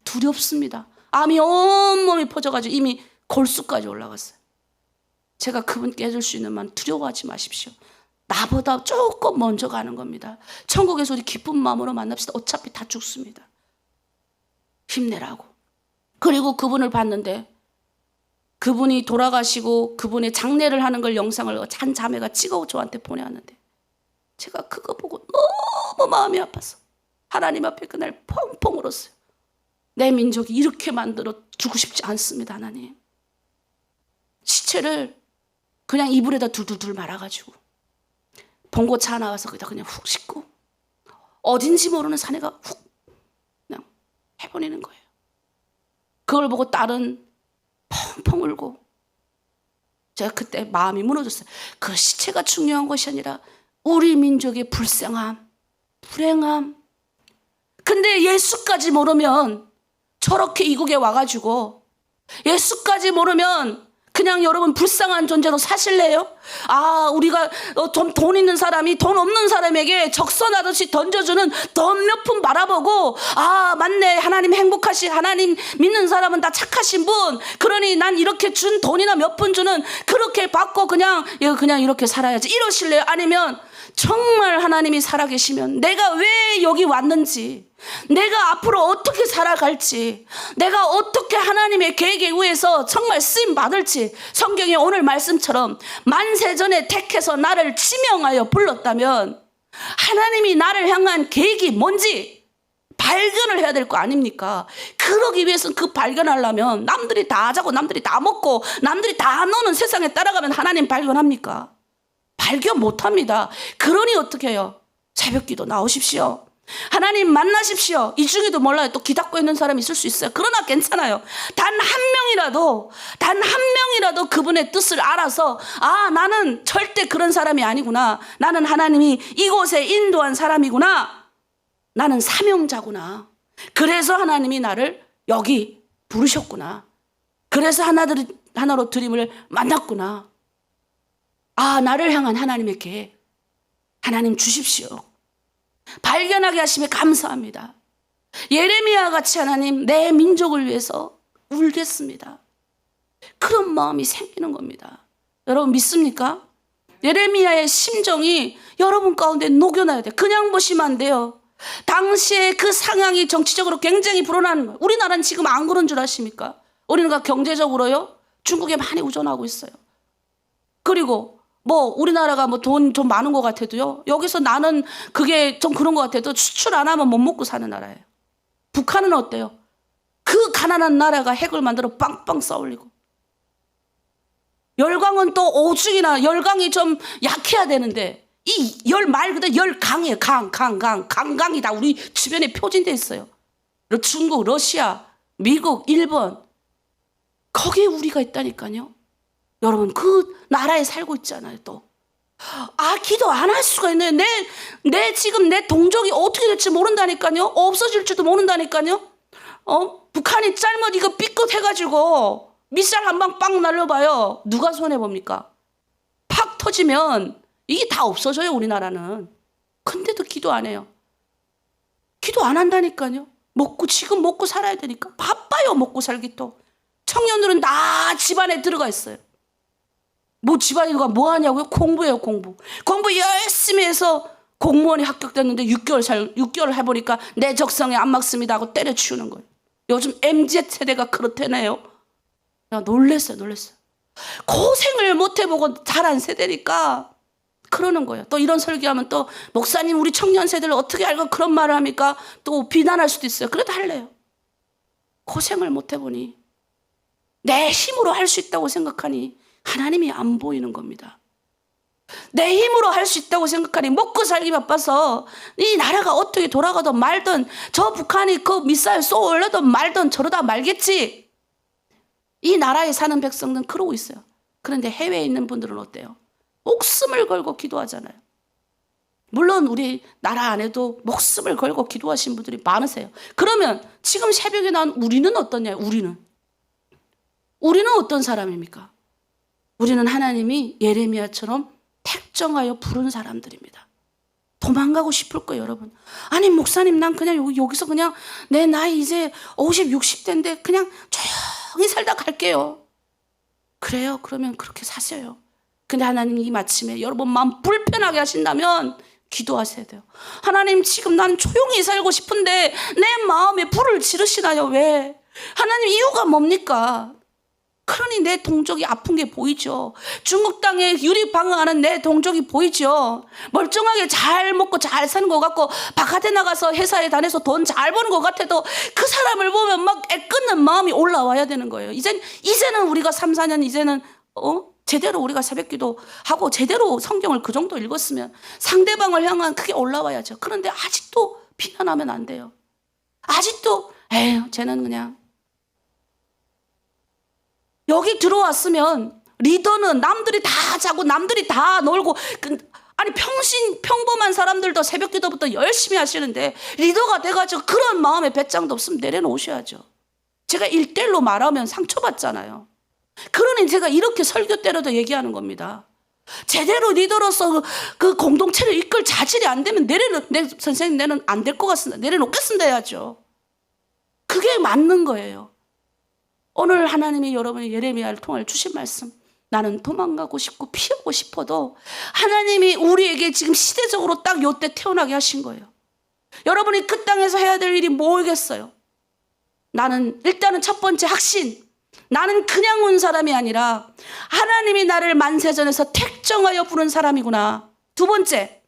두렵습니다. 암이 온몸이 퍼져가지고 이미 골수까지 올라갔어요. 제가 그분께 해줄 수 있는 말, 두려워하지 마십시오. 나보다 조금 먼저 가는 겁니다. 천국에서 우리 기쁜 마음으로 만납시다. 어차피 다 죽습니다. 힘내라고. 그리고 그분을 봤는데 그분이 돌아가시고 그분의 장례를 하는 걸 영상을 한 자매가 찍어 저한테 보내왔는데 제가 그거 보고 너무 마음이 아파서 하나님 앞에 그날 펑펑 울었어요. 내 민족이 이렇게 만들어 주고 싶지 않습니다. 하나님. 시체를 그냥 이불에다 둘둘둘 말아가지고 봉고차 나와서 거기다 그냥 훅 싣고 어딘지 모르는 사내가 훅 그냥 해버리는 거예요. 그걸 보고 딸은 펑펑 울고 제가 그때 마음이 무너졌어요. 그 시체가 중요한 것이 아니라 우리 민족의 불쌍함, 불행함. 근데 예수까지 모르면 저렇게 이국에 와가지고 예수까지 모르면 그냥 여러분 불쌍한 존재로 사실래요? 아 우리가 돈 있는 사람이 돈 없는 사람에게 적선하듯이 던져주는 돈 몇 푼 바라보고 아 맞네 하나님 하나님 믿는 사람은 다 착하신 분, 그러니 난 이렇게 준 돈이나 몇 푼 주는 그렇게 받고 그냥 이렇게 살아야지 이러실래요? 아니면 정말 하나님이 살아계시면 내가 왜 여기 왔는지, 내가 앞으로 어떻게 살아갈지, 내가 어떻게 하나님의 계획에 의해서 정말 쓰임 받을지, 성경의 오늘 말씀처럼 만세전에 택해서 나를 지명하여 불렀다면 하나님이 나를 향한 계획이 뭔지 발견을 해야 될 거 아닙니까? 그러기 위해서는 그 발견하려면 남들이 다 자고 남들이 다 먹고 남들이 다 노는 세상에 따라가면 하나님 발견합니까? 발견 못합니다. 그러니 어떻게 해요? 새벽기도 나오십시오. 하나님 만나십시오. 이 중에도 몰라요. 또 기다고 있는 사람이 있을 수 있어요. 그러나 괜찮아요. 단 한 명이라도 그분의 뜻을 알아서 아 나는 절대 그런 사람이 아니구나. 나는 하나님이 이곳에 인도한 사람이구나. 나는 사명자구나. 그래서 하나님이 나를 여기 부르셨구나. 그래서 하나로 드림을 만났구나. 아 나를 향한 하나님의 계획 하나님 주십시오. 발견하게 하심에 감사합니다. 예레미야 같이 하나님 내 민족을 위해서 울겠습니다. 그런 마음이 생기는 겁니다. 여러분 믿습니까? 예레미야의 심정이 여러분 가운데 녹여놔야 돼요. 그냥 보시면 안 돼요. 당시에 그 상황이 정치적으로 굉장히 불어나는 거예요. 우리나라는 지금 안 그런 줄 아십니까? 우리나라가 경제적으로요 중국에 많이 의존하고 있어요. 그리고 우리나라가 돈 좀 많은 것 같아도요 여기서 나는 그게 좀 그런 것 같아도 수출 안 하면 못 먹고 사는 나라예요. 북한은 어때요? 그 가난한 나라가 핵을 만들어 빵빵 쏘아올리고, 열강은 또 오죽이나 열강이 좀 약해야 되는데 이 열 말 그대로 열강이에요. 강강이 다 우리 주변에 표진돼 있어요. 중국, 러시아, 미국, 일본 거기에 우리가 있다니까요. 여러분 그 나라에 살고 있잖아요. 또 기도 안 할 수가 있네요. 지금 내 동족이 어떻게 될지 모른다니까요. 없어질지도 모른다니까요. 북한이 잘못 이거 삐끗해가지고 미사일 한 방 빵 날려봐요. 누가 손해봅니까? 팍 터지면 이게 다 없어져요 우리나라는. 근데도 기도 안 해요. 기도 안 한다니까요. 지금 먹고 살아야 되니까. 바빠요, 먹고 살기 또. 청년들은 다 집안에 들어가 있어요. 집안에 누가 뭐 하냐고요? 공부해요, 공부. 공부 열심히 해서 공무원이 합격됐는데 6개월 해보니까 내 적성에 안 맞습니다 하고 때려치우는 거예요. 요즘 MZ 세대가 그렇다네요. 야, 놀랬어요. 고생을 못 해보고 자란 세대니까 그러는 거예요. 또 이런 설교하면 또 목사님 우리 청년 세대를 어떻게 알고 그런 말을 합니까? 또 비난할 수도 있어요. 그래도 할래요. 고생을 못 해보니 내 힘으로 할 수 있다고 생각하니 하나님이 안 보이는 겁니다. 내 힘으로 할 수 있다고 생각하니 먹고 살기 바빠서 이 나라가 어떻게 돌아가든 말든 저 북한이 그 미사일 쏘 올려든 말든 저러다 말겠지. 이 나라에 사는 백성들은 그러고 있어요. 그런데 해외에 있는 분들은 어때요? 목숨을 걸고 기도하잖아요. 물론 우리 나라 안에도 목숨을 걸고 기도하신 분들이 많으세요. 그러면 지금 새벽에 나온 우리는 어떠냐? 우리는 어떤 사람입니까? 우리는 하나님이 예레미야처럼 택정하여 부른 사람들입니다. 도망가고 싶을 거예요, 여러분. 아니, 목사님, 난 그냥 여기서 그냥 내 나이 이제 50, 60대인데 그냥 조용히 살다 갈게요. 그래요? 그러면 그렇게 사세요. 근데 하나님이 이 마침에 여러분 마음 불편하게 하신다면 기도하셔야 돼요. 하나님, 지금 난 조용히 살고 싶은데 내 마음에 불을 지르시나요? 왜? 하나님, 이유가 뭡니까? 그러니 내 동족이 아픈 게 보이죠. 중국 땅에 유리방어하는 내 동족이 보이죠. 멀쩡하게 잘 먹고 잘 사는 것 같고 바깥에 나가서 회사에 다녀서 돈 잘 버는 것 같아도 그 사람을 보면 막 애끓는 마음이 올라와야 되는 거예요. 이제는 우리가 3, 4년 이제는 제대로 우리가 새벽기도 하고 제대로 성경을 그 정도 읽었으면 상대방을 향한 그게 올라와야죠. 그런데 아직도 비난하면 안 돼요. 아직도 쟤는 그냥 여기 들어왔으면 리더는 남들이 다 자고 남들이 다 놀고 아니 평범한 사람들도 새벽기도부터 열심히 하시는데 리더가 돼가지고 그런 마음의 배짱도 없으면 내려놓으셔야죠. 제가 1대1로 말하면 상처받잖아요. 그러니 제가 이렇게 설교 때로도 얘기하는 겁니다. 제대로 리더로서 그 공동체를 이끌 자질이 안 되면 선생님 내는 안 될 것 같습니다. 내려놓겠습니다 해야죠. 그게 맞는 거예요. 오늘 하나님이 여러분의 예레미야를 통해 주신 말씀, 나는 도망가고 싶고 피하고 싶어도 하나님이 우리에게 지금 시대적으로 딱 요때 태어나게 하신 거예요. 여러분이 그 땅에서 해야 될 일이 뭐겠어요? 나는 일단은 첫 번째 확신, 나는 그냥 온 사람이 아니라 하나님이 나를 만세전에서 택정하여 부른 사람이구나. 두 번째,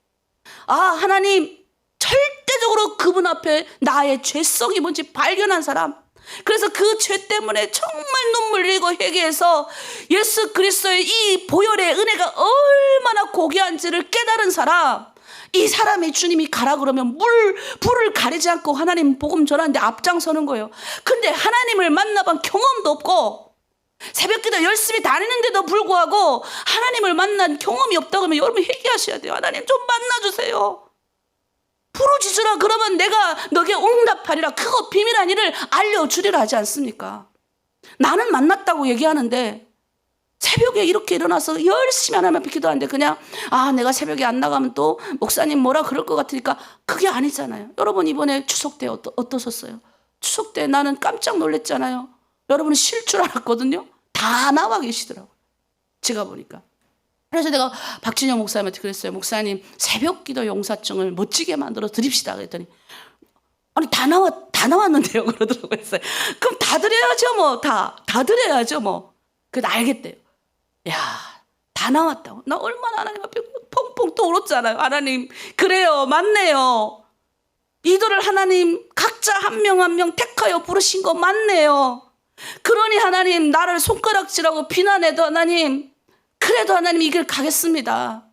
하나님 절대적으로 그분 앞에 나의 죄성이 뭔지 발견한 사람. 그래서 그 죄 때문에 정말 눈물 흘리고 회개해서 예수 그리스도의 이 보혈의 은혜가 얼마나 고귀한지를 깨달은 사람. 이 사람이 주님이 가라 그러면 불을 가리지 않고 하나님 복음 전하는데 앞장서는 거예요. 근데 하나님을 만나본 경험도 없고 새벽기도 열심히 다니는데도 불구하고 하나님을 만난 경험이 없다고 하면 여러분 회개하셔야 돼요. 하나님 좀 만나주세요. 부르짖으라 그러면 내가 너에게 응답하리라. 그거 비밀한 일을 알려주리라 하지 않습니까? 나는 만났다고 얘기하는데 새벽에 이렇게 일어나서 열심히 하나님 앞에 기도하는데 그냥 내가 새벽에 안 나가면 또 목사님 뭐라 그럴 것 같으니까 그게 아니잖아요. 여러분 이번에 추석 때 어떠셨어요? 추석 때 나는 깜짝 놀랐잖아요. 여러분은 쉴 줄 알았거든요. 다 나와 계시더라고요. 제가 보니까. 그래서 내가 박진영 목사님한테 그랬어요. 목사님 새벽기도 용사증을 멋지게 만들어 드립시다 그랬더니 아니 다 나왔는데요 그러더라고요. 그럼 다 드려야죠 뭐. 다 드려야죠 뭐. 그래도 알겠대요. 야, 다 나왔다고. 나 얼마나 하나님 앞에 펑펑 또 울었잖아요. 하나님 그래요 맞네요. 이들을 하나님 각자 한 명 한 명 택하여 부르신 거 맞네요. 그러니 하나님 나를 손가락질하고 비난해도 하나님 그래도 하나님 이 길 가겠습니다.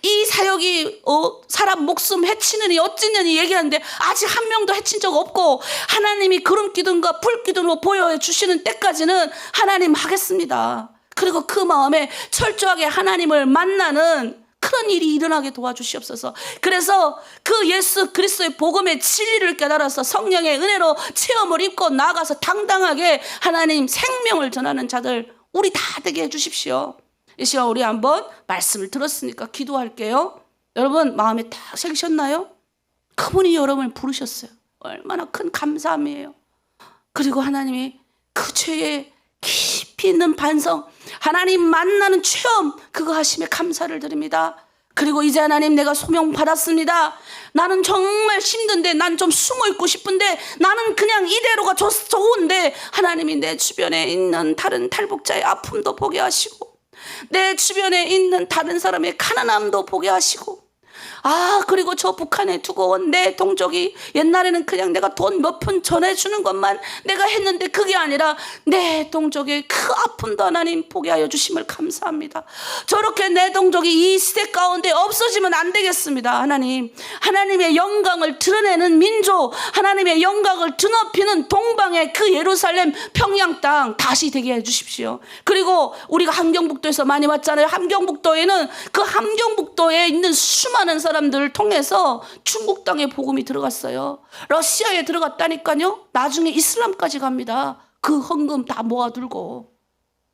이 사역이 사람 목숨 해치느니 어찌느니 얘기하는데 아직 한 명도 해친 적 없고 하나님이 구름기둥과 불기둥으로 보여주시는 때까지는 하나님 하겠습니다. 그리고 그 마음에 철저하게 하나님을 만나는 그런 일이 일어나게 도와주시옵소서. 그래서 그 예수 그리스도의 복음의 진리를 깨달아서 성령의 은혜로 체험을 입고 나아가서 당당하게 하나님 생명을 전하는 자들 우리 다 되게 해주십시오. 이 시간 우리 한번 말씀을 들었으니까 기도할게요. 여러분 마음에 딱 새기셨나요? 그분이 여러분을 부르셨어요. 얼마나 큰 감사함이에요. 그리고 하나님이 그 죄에 깊이 있는 반성, 하나님 만나는 체험, 그거 하심에 감사를 드립니다. 그리고 이제 하나님, 내가 소명 받았습니다. 나는 정말 힘든데, 난 좀 숨어 있고 싶은데, 나는 그냥 이대로가 좋은데, 하나님이 내 주변에 있는 다른 탈북자의 아픔도 보게 하시고, 내 주변에 있는 다른 사람의 가난함도 보게 하시고, 그리고 저 북한에 두고 온 내 동족이 옛날에는 그냥 내가 돈 몇 푼 전해주는 것만 내가 했는데, 그게 아니라 내 동족의 그 아픔도 하나님 보게 하여 주심을 감사합니다. 저렇게 내 동족이 이 시대 가운데 없어지면 안 되겠습니다. 하나님, 하나님의 영광을 드러내는 민족, 하나님의 영광을 드높이는 동방의 그 예루살렘 평양 땅 다시 되게 해주십시오. 그리고 우리가 함경북도에서 많이 왔잖아요. 함경북도에는 그 함경북도에 있는 수많은 사람들을 통해서 중국 땅에 복음이 들어갔어요. 러시아에 들어갔다니까요. 나중에 이슬람까지 갑니다. 그 헌금 다 모아들고.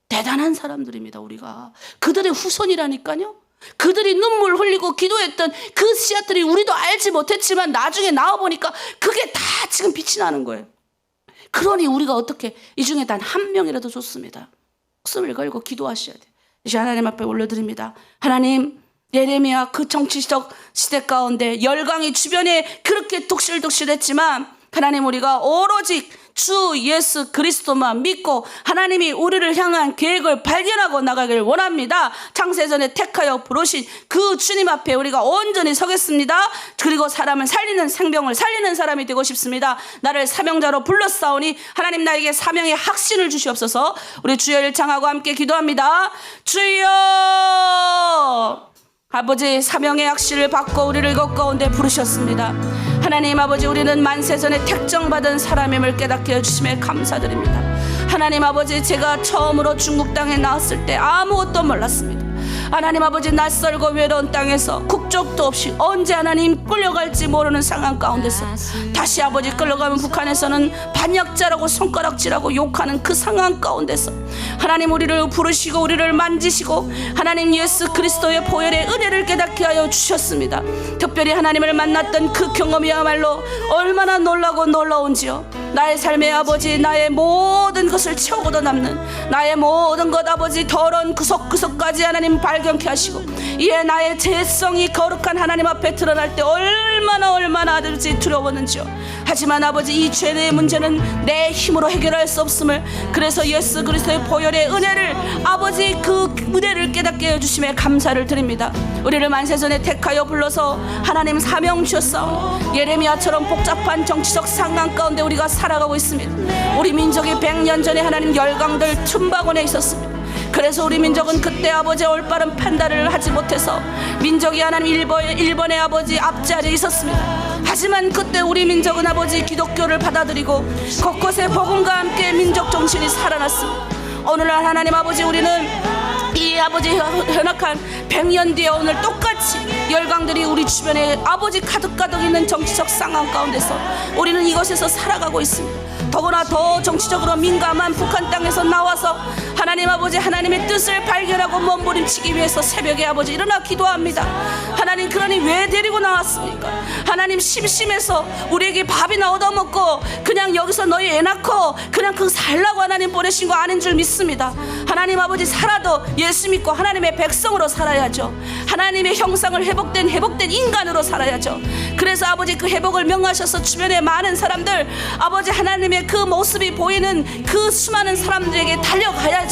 대단한 사람들입니다. 우리가 그들의 후손이라니까요. 그들이 눈물 흘리고 기도했던 그 씨앗들이 우리도 알지 못했지만 나중에 나와보니까 그게 다 지금 빛이 나는 거예요. 그러니 우리가 어떻게, 이 중에 단 한 명이라도 좋습니다. 목숨을 걸고 기도하셔야 돼요. 이제 하나님 앞에 올려드립니다. 하나님, 예레미야 그 정치적 시대 가운데 열강이 주변에 그렇게 독실독실했지만, 하나님, 우리가 오로지 주 예수 그리스도만 믿고 하나님이 우리를 향한 계획을 발견하고 나가길 원합니다. 창세전에 택하여 부르신 그 주님 앞에 우리가 온전히 서겠습니다. 그리고 사람을 살리는, 생명을 살리는 사람이 되고 싶습니다. 나를 사명자로 불렀사오니 하나님, 나에게 사명의 확신을 주시옵소서. 우리 주여를 창하고 함께 기도합니다. 주여, 아버지, 사명의 확신을 받고 우리를 이곳 가운데 부르셨습니다. 하나님 아버지, 우리는 만세전에 택정받은 사람임을 깨닫게 해주심에 감사드립니다. 하나님 아버지, 제가 처음으로 중국 땅에 나왔을 때 아무것도 몰랐습니다. 하나님 아버지, 낯설고 외로운 땅에서 국적도 없이 언제 하나님 끌려갈지 모르는 상황 가운데서 다시 아버지 끌려가면 북한에서는 반역자라고 손가락질하고 욕하는 그 상황 가운데서 하나님, 우리를 부르시고 우리를 만지시고 하나님 예수 그리스도의 보혈의 은혜를 깨닫게 하여 주셨습니다. 특별히 하나님을 만났던 그 경험이야말로 얼마나 놀라고 놀라운지요. 나의 삶의 아버지, 나의 모든 것을 채우고도 남는 나의 모든 것 아버지, 더러운 구석구석까지 하나님 발견케 하시고, 이에 나의 죄성이 거룩한 하나님 앞에 드러날 때 얼마나 아버지 두려웠는지요. 하지만 아버지, 이 죄의 문제는 내 힘으로 해결할 수 없음을, 그래서 예수 그리스도의 보혈의 은혜를 아버지, 그 은혜를 깨닫게 해주심에 감사를 드립니다. 우리를 만세전에 택하여 불러서 하나님 사명 주셨사오니 예레미야처럼 복잡한 정치적 상황 가운데 우리가 살아가고 있습니다. 우리 민족이 100년 전에 하나님 열강들 틈바구니에 있었습니다. 그래서 우리 민족은 그때 아버지 올바른 판단을 하지 못해서 민족이 하나님 일본의 아버지 앞자리에 있었습니다. 하지만 그때 우리 민족은 아버지 기독교를 받아들이고 곳곳에 복음과 함께 민족 정신이 살아났습니다. 오늘날 하나님 아버지, 우리는 이 아버지 현악한 100년 뒤에 오늘 똑같이 열강들이 우리 주변에 아버지 가득가득 있는 정치적 상황 가운데서 우리는 이것에서 살아가고 있습니다. 더구나 더 정치적으로 민감한 북한 땅에서 나와서 하나님 아버지, 하나님의 뜻을 발견하고 몸부림치기 위해서 새벽에 아버지 일어나 기도합니다. 하나님, 그러니 왜 데리고 나왔습니까? 하나님, 심심해서 우리에게 밥이나 얻어먹고 그냥 여기서 너희 애 낳고 그냥 그 살라고 하나님 보내신 거 아닌 줄 믿습니다. 하나님 아버지, 살아도 예수 믿고 하나님의 백성으로 살아야죠. 하나님의 형상을 회복된 인간으로 살아야죠. 그래서 아버지, 그 회복을 명하셔서 주변에 많은 사람들 아버지 하나님의 그 모습이 보이는 그 수많은 사람들에게 달려가야죠.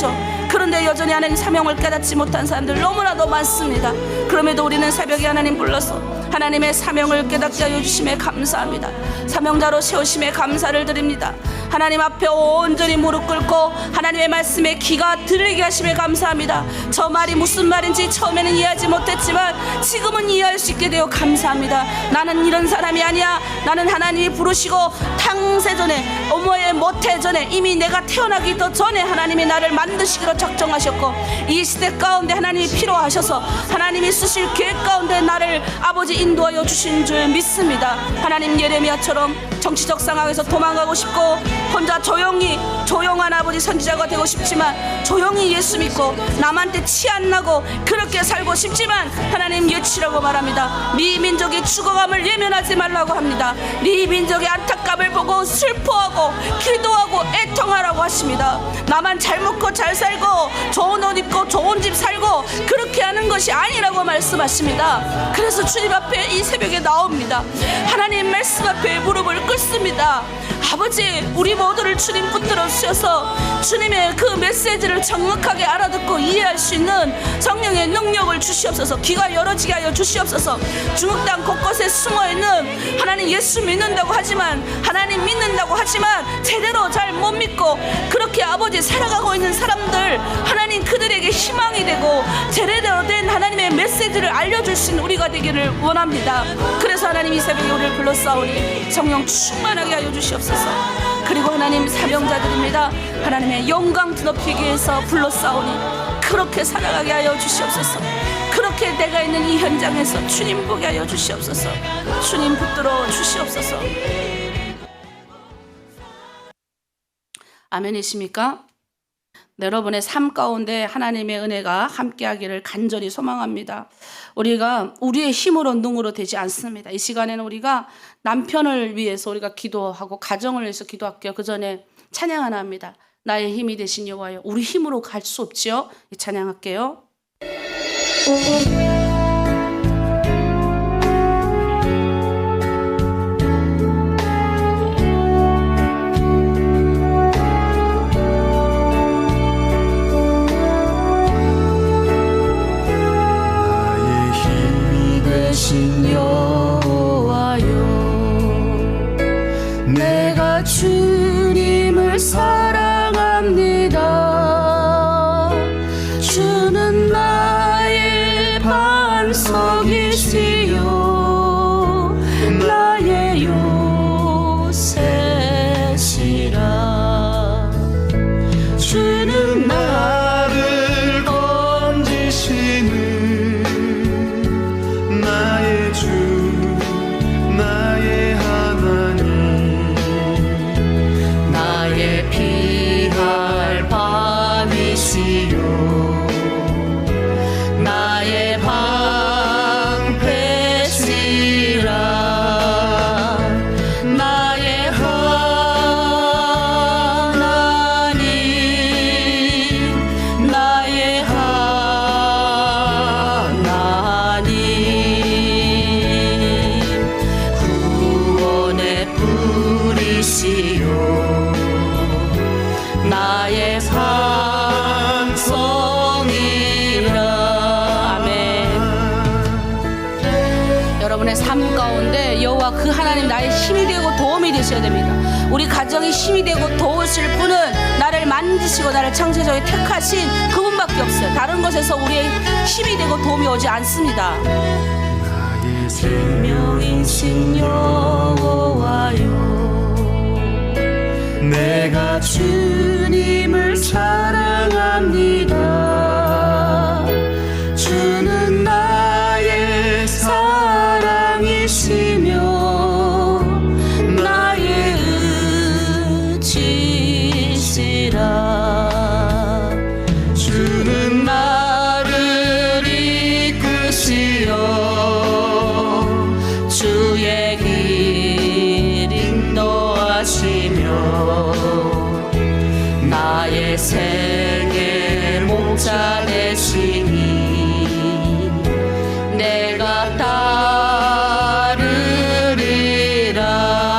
그런데 여전히 하나님 사명을 깨닫지 못한 사람들 너무나도 많습니다. 그럼에도 우리는 새벽에 하나님 불러서 하나님의 사명을 깨닫게 하여 주심에 감사합니다. 사명자로 세우심에 감사를 드립니다. 하나님 앞에 온전히 무릎 꿇고 하나님의 말씀에 귀가 들리게 하심에 감사합니다. 저 말이 무슨 말인지 처음에는 이해하지 못했지만 지금은 이해할 수 있게 되어 감사합니다. 나는 이런 사람이 아니야. 나는 하나님이 부르시고 탕세전에 어머의 모태전에 이미 내가 태어나기 더 전에 하나님이 나를 만드시기로 작정하셨고, 이 시대 가운데 하나님이 필요하셔서 하나님이 쓰실 계획 가운데 나를 아버지 인도하여 주신 줄 믿습니다. 하나님, 예레미야처럼 정치적 상황에서 도망가고 싶고 혼자 조용한 아버지 선지자가 되고 싶지만 조용히 예수 믿고 남한테 치 안 나고 그렇게 살고 싶지만 하나님 예치라고 말합니다. 네 민족의 죽어감을 예면하지 말라고 합니다. 네 민족의 안타깝을 보고 슬퍼하고 기도하고 애통하라고 하십니다. 나만 잘 먹고 잘 살고 좋은 옷 입고 좋은 집 살고 그렇게 하는 것이 아니라고 말씀하십니다. 그래서 주님 앞에 이 새벽에 나옵니다. 하나님 말씀 앞에 무릎을 꿇습니다. 아버지, 우리 모두를 주님 붙들어 주셔서 주님의 그 메시지를 정확하게 알아듣고 이해할 수 있는 성령의 능력을 주시옵소서. 귀가 열어지게 하여 주시옵소서. 중국 땅 곳곳에 숨어있는 하나님 예수 믿는다고 하지만 하나님 믿는다고 하지만 제대로 잘 못 믿고 그렇게 아버지 살아가고 있는 사람들, 하나님 그들에게 희망이 되고 제대로 된 하나님의 메시지를 알려줄 수 있는 우리가 되기를 원합니다. 그래서 하나님 이 새벽에 우리를 불렀사오니 성령 충만하게 하여 주시옵소서. 그리고 하나님 사명자들입니다. 하나님의 영광 드높이기 위해서 불렀사오니 그렇게 살아가게 하여 주시옵소서. 그렇게 내가 있는 이 현장에서 주님 보게 하여 주시옵소서. 주님 붙들어 주시옵소서. 아멘이십니까? 네, 여러분의 삶 가운데 하나님의 은혜가 함께하기를 간절히 소망합니다. 우리가 우리의 힘으로 능으로 되지 않습니다. 이 시간에는 우리가 남편을 위해서 우리가 기도하고 가정을 위해서 기도할게요. 그 전에 찬양 하나 합니다. 나의 힘이 되신 여호와여. 우리 힘으로 갈 수 없지요. 찬양할게요. 여호와여, 내가 주님을 사랑합니다. 주는 나의 반석이시요 나의 요새시라. 주는 나를 건지시는 나의 주 나의 하나님, 나의 피할 밤이시요 나의 방패시라. 나의 하나님, 나의 하나님, 구원의 뿌리시요 나의 반성이라. 아멘. 여러분의 삶 가운데 여호와 그 하나님 나의 힘이 되고 도움이 되셔야 됩니다. 우리 가정이 힘이 되고 도우실 분은 나를 만드시고 나를 창조주에 택하신 그분밖에 없어요. 다른 것에서 우리의 힘이 되고 도움이 오지 않습니다. 나의 생명이신 여호와여, 내가 주님을 사랑합니다. 주는 나의 사랑이시며 나의 의지시라. 주는 나를 이끄시어 주의 길 인도하시며 나의 생의 목자 되시니 내가 따르리라.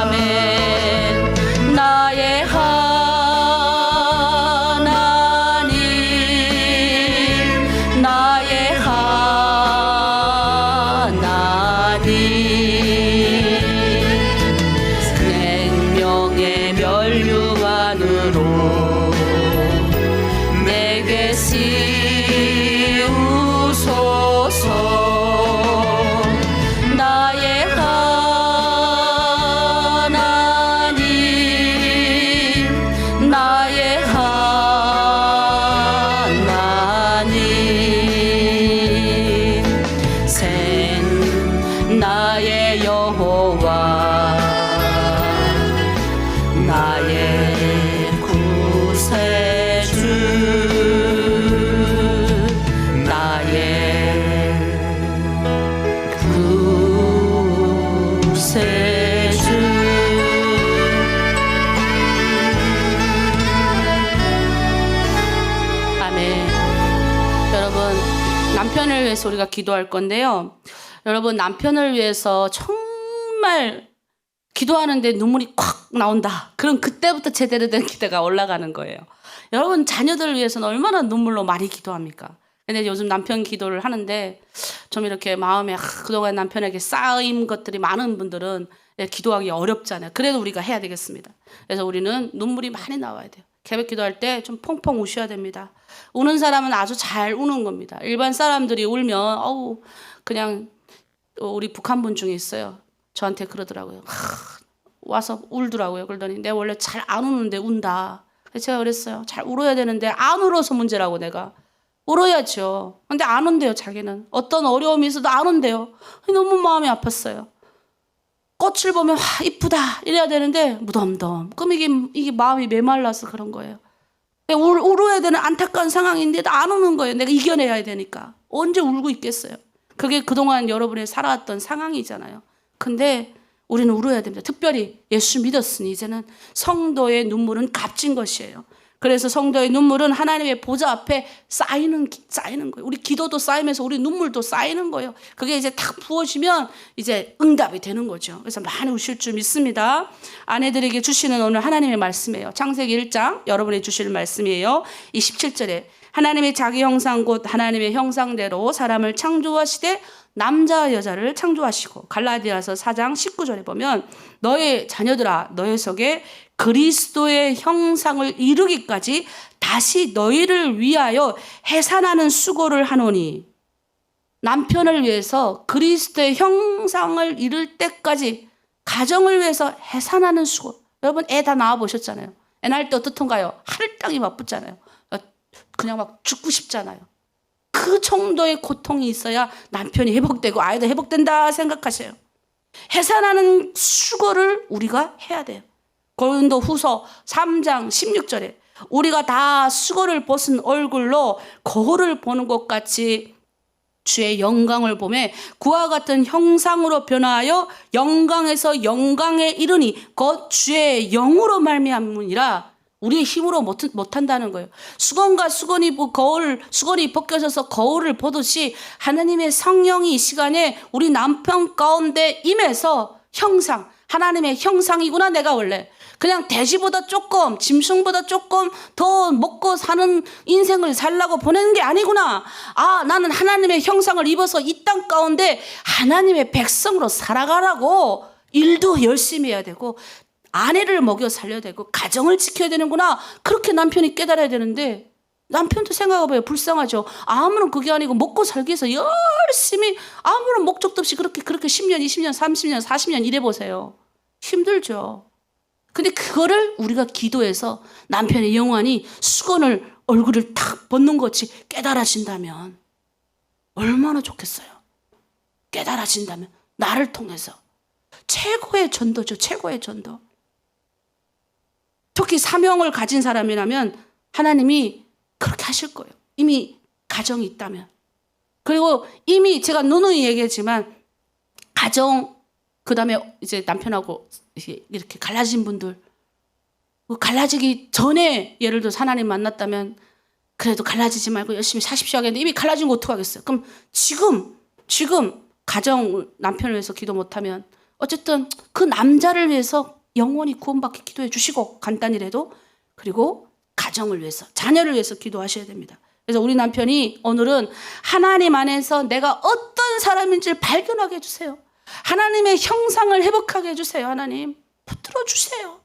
아멘. 나의 하나님, 나의 하나님, 생명의 멸류관으로 내게 시 남편을 위해서 우리가 기도할 건데요. 여러분, 남편을 위해서 정말 기도하는데 눈물이 콱 나온다. 그럼 그때부터 제대로 된 기도가 올라가는 거예요. 여러분, 자녀들을 위해서는 얼마나 눈물로 많이 기도합니까? 근데 요즘 남편 기도를 하는데 좀 이렇게 마음에 그동안 남편에게 쌓인 것들이 많은 분들은 기도하기 어렵잖아요. 그래도 우리가 해야 되겠습니다. 그래서 우리는 눈물이 많이 나와야 돼요. 개벽 기도할 때 좀 펑펑 우셔야 됩니다. 우는 사람은 아주 잘 우는 겁니다. 일반 사람들이 울면 그냥 우리 북한 분 중에 있어요. 저한테 그러더라고요. 와서 울더라고요. 그러더니 내가 원래 잘 안 우는데 운다. 그래서 제가 그랬어요. 잘 울어야 되는데 안 울어서 문제라고 내가. 울어야죠. 근데 안 운대요, 자기는. 어떤 어려움이 있어도 안 운대요. 너무 마음이 아팠어요. 꽃을 보면 이쁘다 이래야 되는데 무덤덤. 그럼 이게 마음이 메말라서 그런 거예요. 울어야 되는 안타까운 상황인데도 안 우는 거예요. 내가 이겨내야 되니까. 언제 울고 있겠어요. 그게 그동안 여러분이 살아왔던 상황이잖아요. 근데 우리는 울어야 됩니다. 특별히 예수 믿었으니 이제는 성도의 눈물은 값진 것이에요. 그래서 성도의 눈물은 하나님의 보좌 앞에 쌓이는 거예요. 우리 기도도 쌓이면서 우리 눈물도 쌓이는 거예요. 그게 이제 탁 부어지면 이제 응답이 되는 거죠. 그래서 많이 우실 줄 믿습니다. 아내들에게 주시는 오늘 하나님의 말씀이에요. 창세기 1장 여러분이 주실 말씀이에요. 이 17절에 하나님의 자기 형상 곧 하나님의 형상대로 사람을 창조하시되 남자와 여자를 창조하시고 갈라디아서 4장 19절에 보면 너의 자녀들아 너의 속에 그리스도의 형상을 이루기까지 다시 너희를 위하여 해산하는 수고를 하노니 남편을 위해서 그리스도의 형상을 이룰 때까지 가정을 위해서 해산하는 수고. 여러분 애 다 낳아보셨잖아요. 애 낳을 때 어떻던가요? 할당이 맞붙잖아요. 그냥 막 죽고 싶잖아요. 그 정도의 고통이 있어야 남편이 회복되고 아이도 회복된다 생각하세요. 해산하는 수고를 우리가 해야 돼요. 고린도 후서 3장 16절에 우리가 다 수고를 벗은 얼굴로 거울을 보는 것 같이 주의 영광을 보매 그와 같은 형상으로 변화하여 영광에서 영광에 이르니 곧 주의 영으로 말미암으니라. 우리의 힘으로 못한다는 거예요. 수건과 수건이 벗겨져서 거울을 보듯이 하나님의 성령이 이 시간에 우리 남편 가운데 임해서 하나님의 형상이구나. 내가 원래 그냥 돼지보다 조금, 짐승보다 조금 더 먹고 사는 인생을 살라고 보내는 게 아니구나. 나는 하나님의 형상을 입어서 이 땅 가운데 하나님의 백성으로 살아가라고 일도 열심히 해야 되고 아내를 먹여 살려야 되고 가정을 지켜야 되는구나. 그렇게 남편이 깨달아야 되는데 남편도 생각해봐요. 불쌍하죠. 아무런 그게 아니고 먹고 살기 위해서 열심히 아무런 목적도 없이 그렇게 10년, 20년, 30년, 40년 일해보세요. 힘들죠. 근데 그거를 우리가 기도해서 남편의 영혼이 수건을 얼굴을 탁 벗는 것이 깨달아진다면 얼마나 좋겠어요. 깨달아진다면 나를 통해서 최고의 전도죠. 최고의 전도. 특히 사명을 가진 사람이라면 하나님이 그렇게 하실 거예요. 이미 가정이 있다면. 그리고 이미 제가 누누이 얘기했지만 가정 그다음에 이제 남편하고 이렇게 갈라진 분들 갈라지기 전에 예를 들어서 하나님 만났다면 그래도 갈라지지 말고 열심히 사십시오 하겠는데 이미 갈라진 거 어떡하겠어요. 그럼 지금 가정 남편을 위해서 기도 못하면 어쨌든 그 남자를 위해서 영원히 구원받게 기도해 주시고 간단히라도 그리고 가정을 위해서 자녀를 위해서 기도하셔야 됩니다. 그래서 우리 남편이 오늘은 하나님 안에서 내가 어떤 사람인지를 발견하게 해주세요. 하나님의 형상을 회복하게 해주세요. 하나님 붙들어 주세요.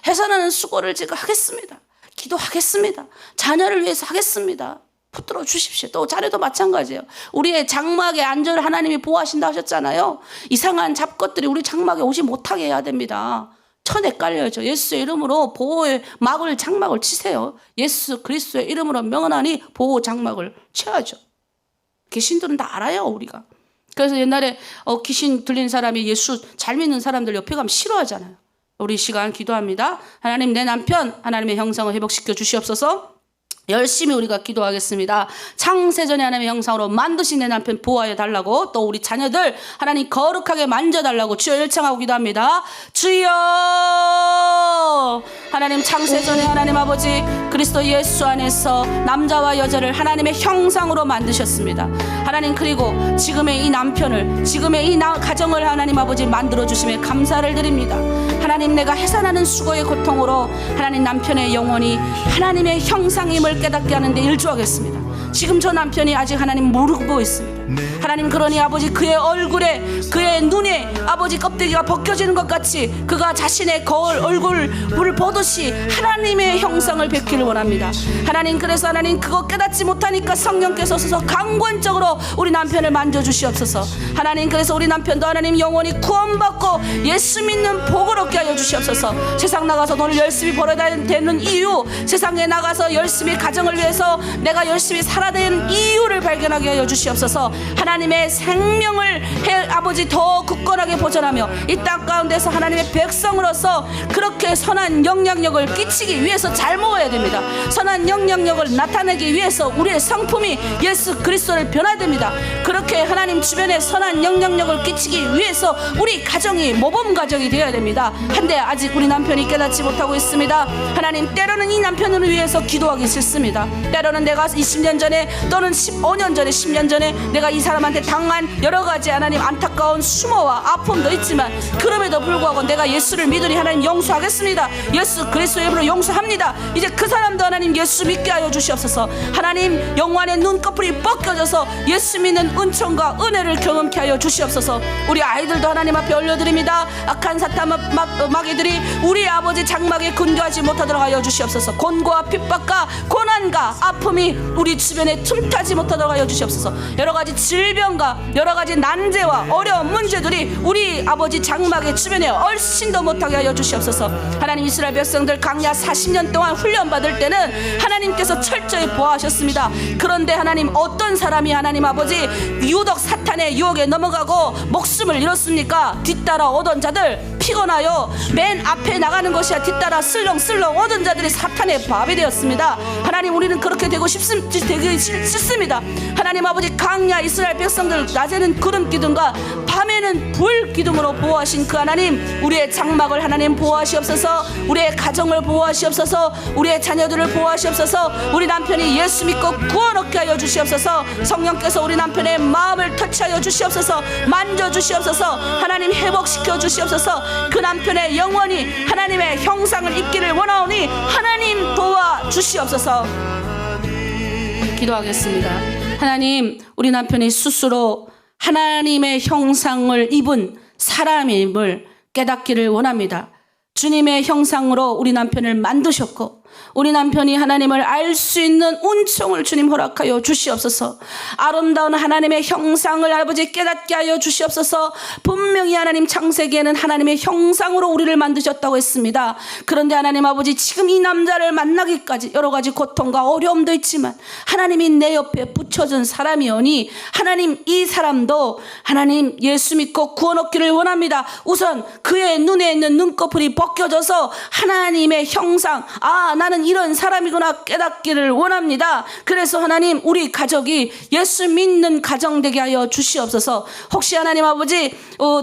해산하는 수고를 제가 하겠습니다. 기도하겠습니다. 자녀를 위해서 하겠습니다. 붙들어 주십시오. 또 자녀도 마찬가지예요. 우리의 장막의 안전을 하나님이 보호하신다 하셨잖아요. 이상한 잡것들이 우리 장막에 오지 못하게 해야 됩니다. 천에 깔려야죠. 예수의 이름으로 보호의 장막을 치세요. 예수 그리스도의 이름으로 명하니 보호 장막을 쳐야죠. 귀신들은 다 알아요, 우리가. 그래서 옛날에 귀신 들린 사람이 예수 잘 믿는 사람들 옆에 가면 싫어하잖아요. 우리 시간 기도합니다. 하나님 내 남편 하나님의 형상을 회복시켜 주시옵소서. 열심히 우리가 기도하겠습니다. 창세전에 하나님의 형상으로 만드신 내 남편 보호하여 달라고, 또 우리 자녀들 하나님 거룩하게 만져달라고 주여 열창하고 기도합니다. 주여 하나님, 창세전에 하나님 아버지 그리스도 예수 안에서 남자와 여자를 하나님의 형상으로 만드셨습니다. 하나님, 그리고 지금의 이 남편을, 지금의 이 가정을 하나님 아버지 만들어주심에 감사를 드립니다. 하나님, 내가 해산하는 수고의 고통으로 하나님 남편의 영혼이 하나님의 형상임을 깨닫게 하는데 일조하겠습니다. 지금 저 남편이 아직 하나님 모르고 있습니다. 하나님, 그러니 아버지 그의 얼굴에, 그의 눈에 아버지 껍데기가 벗겨지는 것 같이 그가 자신의 거울 얼굴을 보듯이 하나님의 형상을 뵙기를 원합니다. 하나님, 그래서 하나님 그거 깨닫지 못하니까 성령께서 오셔서 강권적으로 우리 남편을 만져주시옵소서. 하나님, 그래서 우리 남편도 하나님 영원히 구원받고 예수 믿는 복을 얻게 하여 주시옵소서. 세상 나가서 돈을 열심히 벌어야 되는 이유, 세상에 나가서 열심히 가정을 위해서 내가 열심히 살아야 되는 이유를 발견하게 하여 주시옵소서. 하나님의 생명을 아버지 더 굳건하게 보존하며 이 땅 가운데서 하나님의 백성으로서 그렇게 선한 영향력을 끼치기 위해서 잘 먹어야 됩니다. 선한 영향력을 나타내기 위해서 우리의 성품이 예수 그리스도를 변화해야 됩니다. 그렇게 하나님 주변에 선한 영향력을 끼치기 위해서 우리 가정이 모범 가정이 되어야 됩니다. 한데 아직 우리 남편이 깨닫지 못하고 있습니다. 하나님, 때로는 이 남편을 위해서 기도하기 싫습니다. 때로는 내가 20년 전에 또는 15년 전에 10년 전에 내가 이 사람한테 당한 여러 가지 하나님 안타까운 수모와 아픔도 있지만 그럼에도 불구하고 내가 예수를 믿으니 하나님 용서하겠습니다. 예수 그리스도의 이름으로 용서합니다. 이제 그 사람도 하나님 예수 믿게 하여 주시옵소서. 하나님, 영혼의 눈꺼풀이 벗겨져서 예수 믿는 은총과 은혜를 경험케 하여 주시옵소서. 우리 아이들도 하나님 앞에 올려드립니다. 악한 사탄 마귀들이 우리 아버지 장막에 근교하지 못하도록 하여 주시옵소서. 곤고와 핍박과 고난과 아픔이 우리 주변에 틈타지 못하도록 하여 주시옵소서. 여러 가지 질병과 여러 가지 난제와 어려운 문제들이 우리 아버지 장막의 주변에 얼씬 더 못하게 하여 주시옵소서. 하나님, 이스라엘 백성들 광야 40년 동안 훈련받을 때는 하나님께서 철저히 보호하셨습니다. 그런데 하나님, 어떤 사람이 하나님 아버지 유독 사탄의 유혹에 넘어가고 목숨을 잃었습니까? 뒤따라 오던 자들 피곤하여 맨 앞에 나가는 것이 아니라 뒤따라 슬렁슬렁 오던 자들이 사탄의 밥이 되었습니다. 하나님, 우리는 그렇게 되기 싫습니다. 하나님 아버지, 광야 이스라엘 백성들 낮에는 구름 기둥과 밤에는 불 기둥으로 보호하신 그 하나님, 우리의 장막을 하나님 보호하시옵소서. 우리의 가정을 보호하시옵소서. 우리의 자녀들을 보호하시옵소서. 우리 남편이 예수 믿고 구원 얻게 하여 주시옵소서. 성령께서 우리 남편의 마음을 터치하여 주시옵소서. 만져 주시옵소서. 하나님, 회복시켜 주시옵소서. 그 남편의 영혼이 하나님의 형상을 입기를 원하오니 하나님 도와 주시옵소서. 기도하겠습니다. 하나님, 우리 남편이 스스로 하나님의 형상을 입은 사람임을 깨닫기를 원합니다. 주님의 형상으로 우리 남편을 만드셨고 우리 남편이 하나님을 알 수 있는 은총을 주님 허락하여 주시옵소서. 아름다운 하나님의 형상을 아버지 깨닫게 하여 주시옵소서. 분명히 하나님 창세기에는 하나님의 형상으로 우리를 만드셨다고 했습니다. 그런데 하나님 아버지, 지금 이 남자를 만나기까지 여러 가지 고통과 어려움도 있지만 하나님이 내 옆에 붙여준 사람이오니 하나님, 이 사람도 하나님 예수 믿고 구원 얻기를 원합니다. 우선 그의 눈에 있는 눈꺼풀이 벗겨져서 하나님의 형상, 나는 이런 사람이구나 깨닫기를 원합니다. 그래서 하나님, 우리 가족이 예수 믿는 가정 되게 하여 주시옵소서. 혹시 하나님 아버지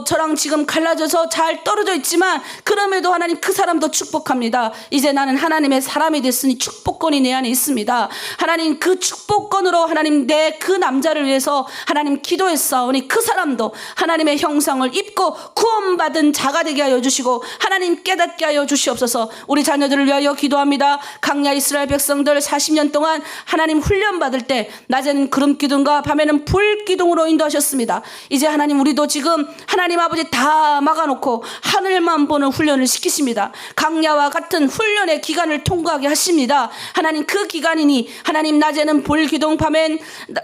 저랑 지금 갈라져서 잘 떨어져 있지만 그럼에도 하나님 그 사람도 축복합니다. 이제 나는 하나님의 사람이 됐으니 축복권이 내 안에 있습니다. 하나님, 그 축복권으로 하나님 내 그 남자를 위해서 하나님 기도했사오니 그 사람도 하나님의 형상을 입고 구원받은 자가 되게 하여 주시고 하나님 깨닫게 하여 주시옵소서. 우리 자녀들을 위하여 기도합니다. 광야 이스라엘 백성들 40년 동안 하나님 훈련받을 때 낮에는 구름 기둥과 밤에는 불 기둥으로 인도하셨습니다. 이제 하나님, 우리도 지금 하나님 아버지 다 막아놓고 하늘만 보는 훈련을 시키십니다. 광야와 같은 훈련의 기간을 통과하게 하십니다. 하나님, 그 기간이니 하나님 낮에는 불 기둥,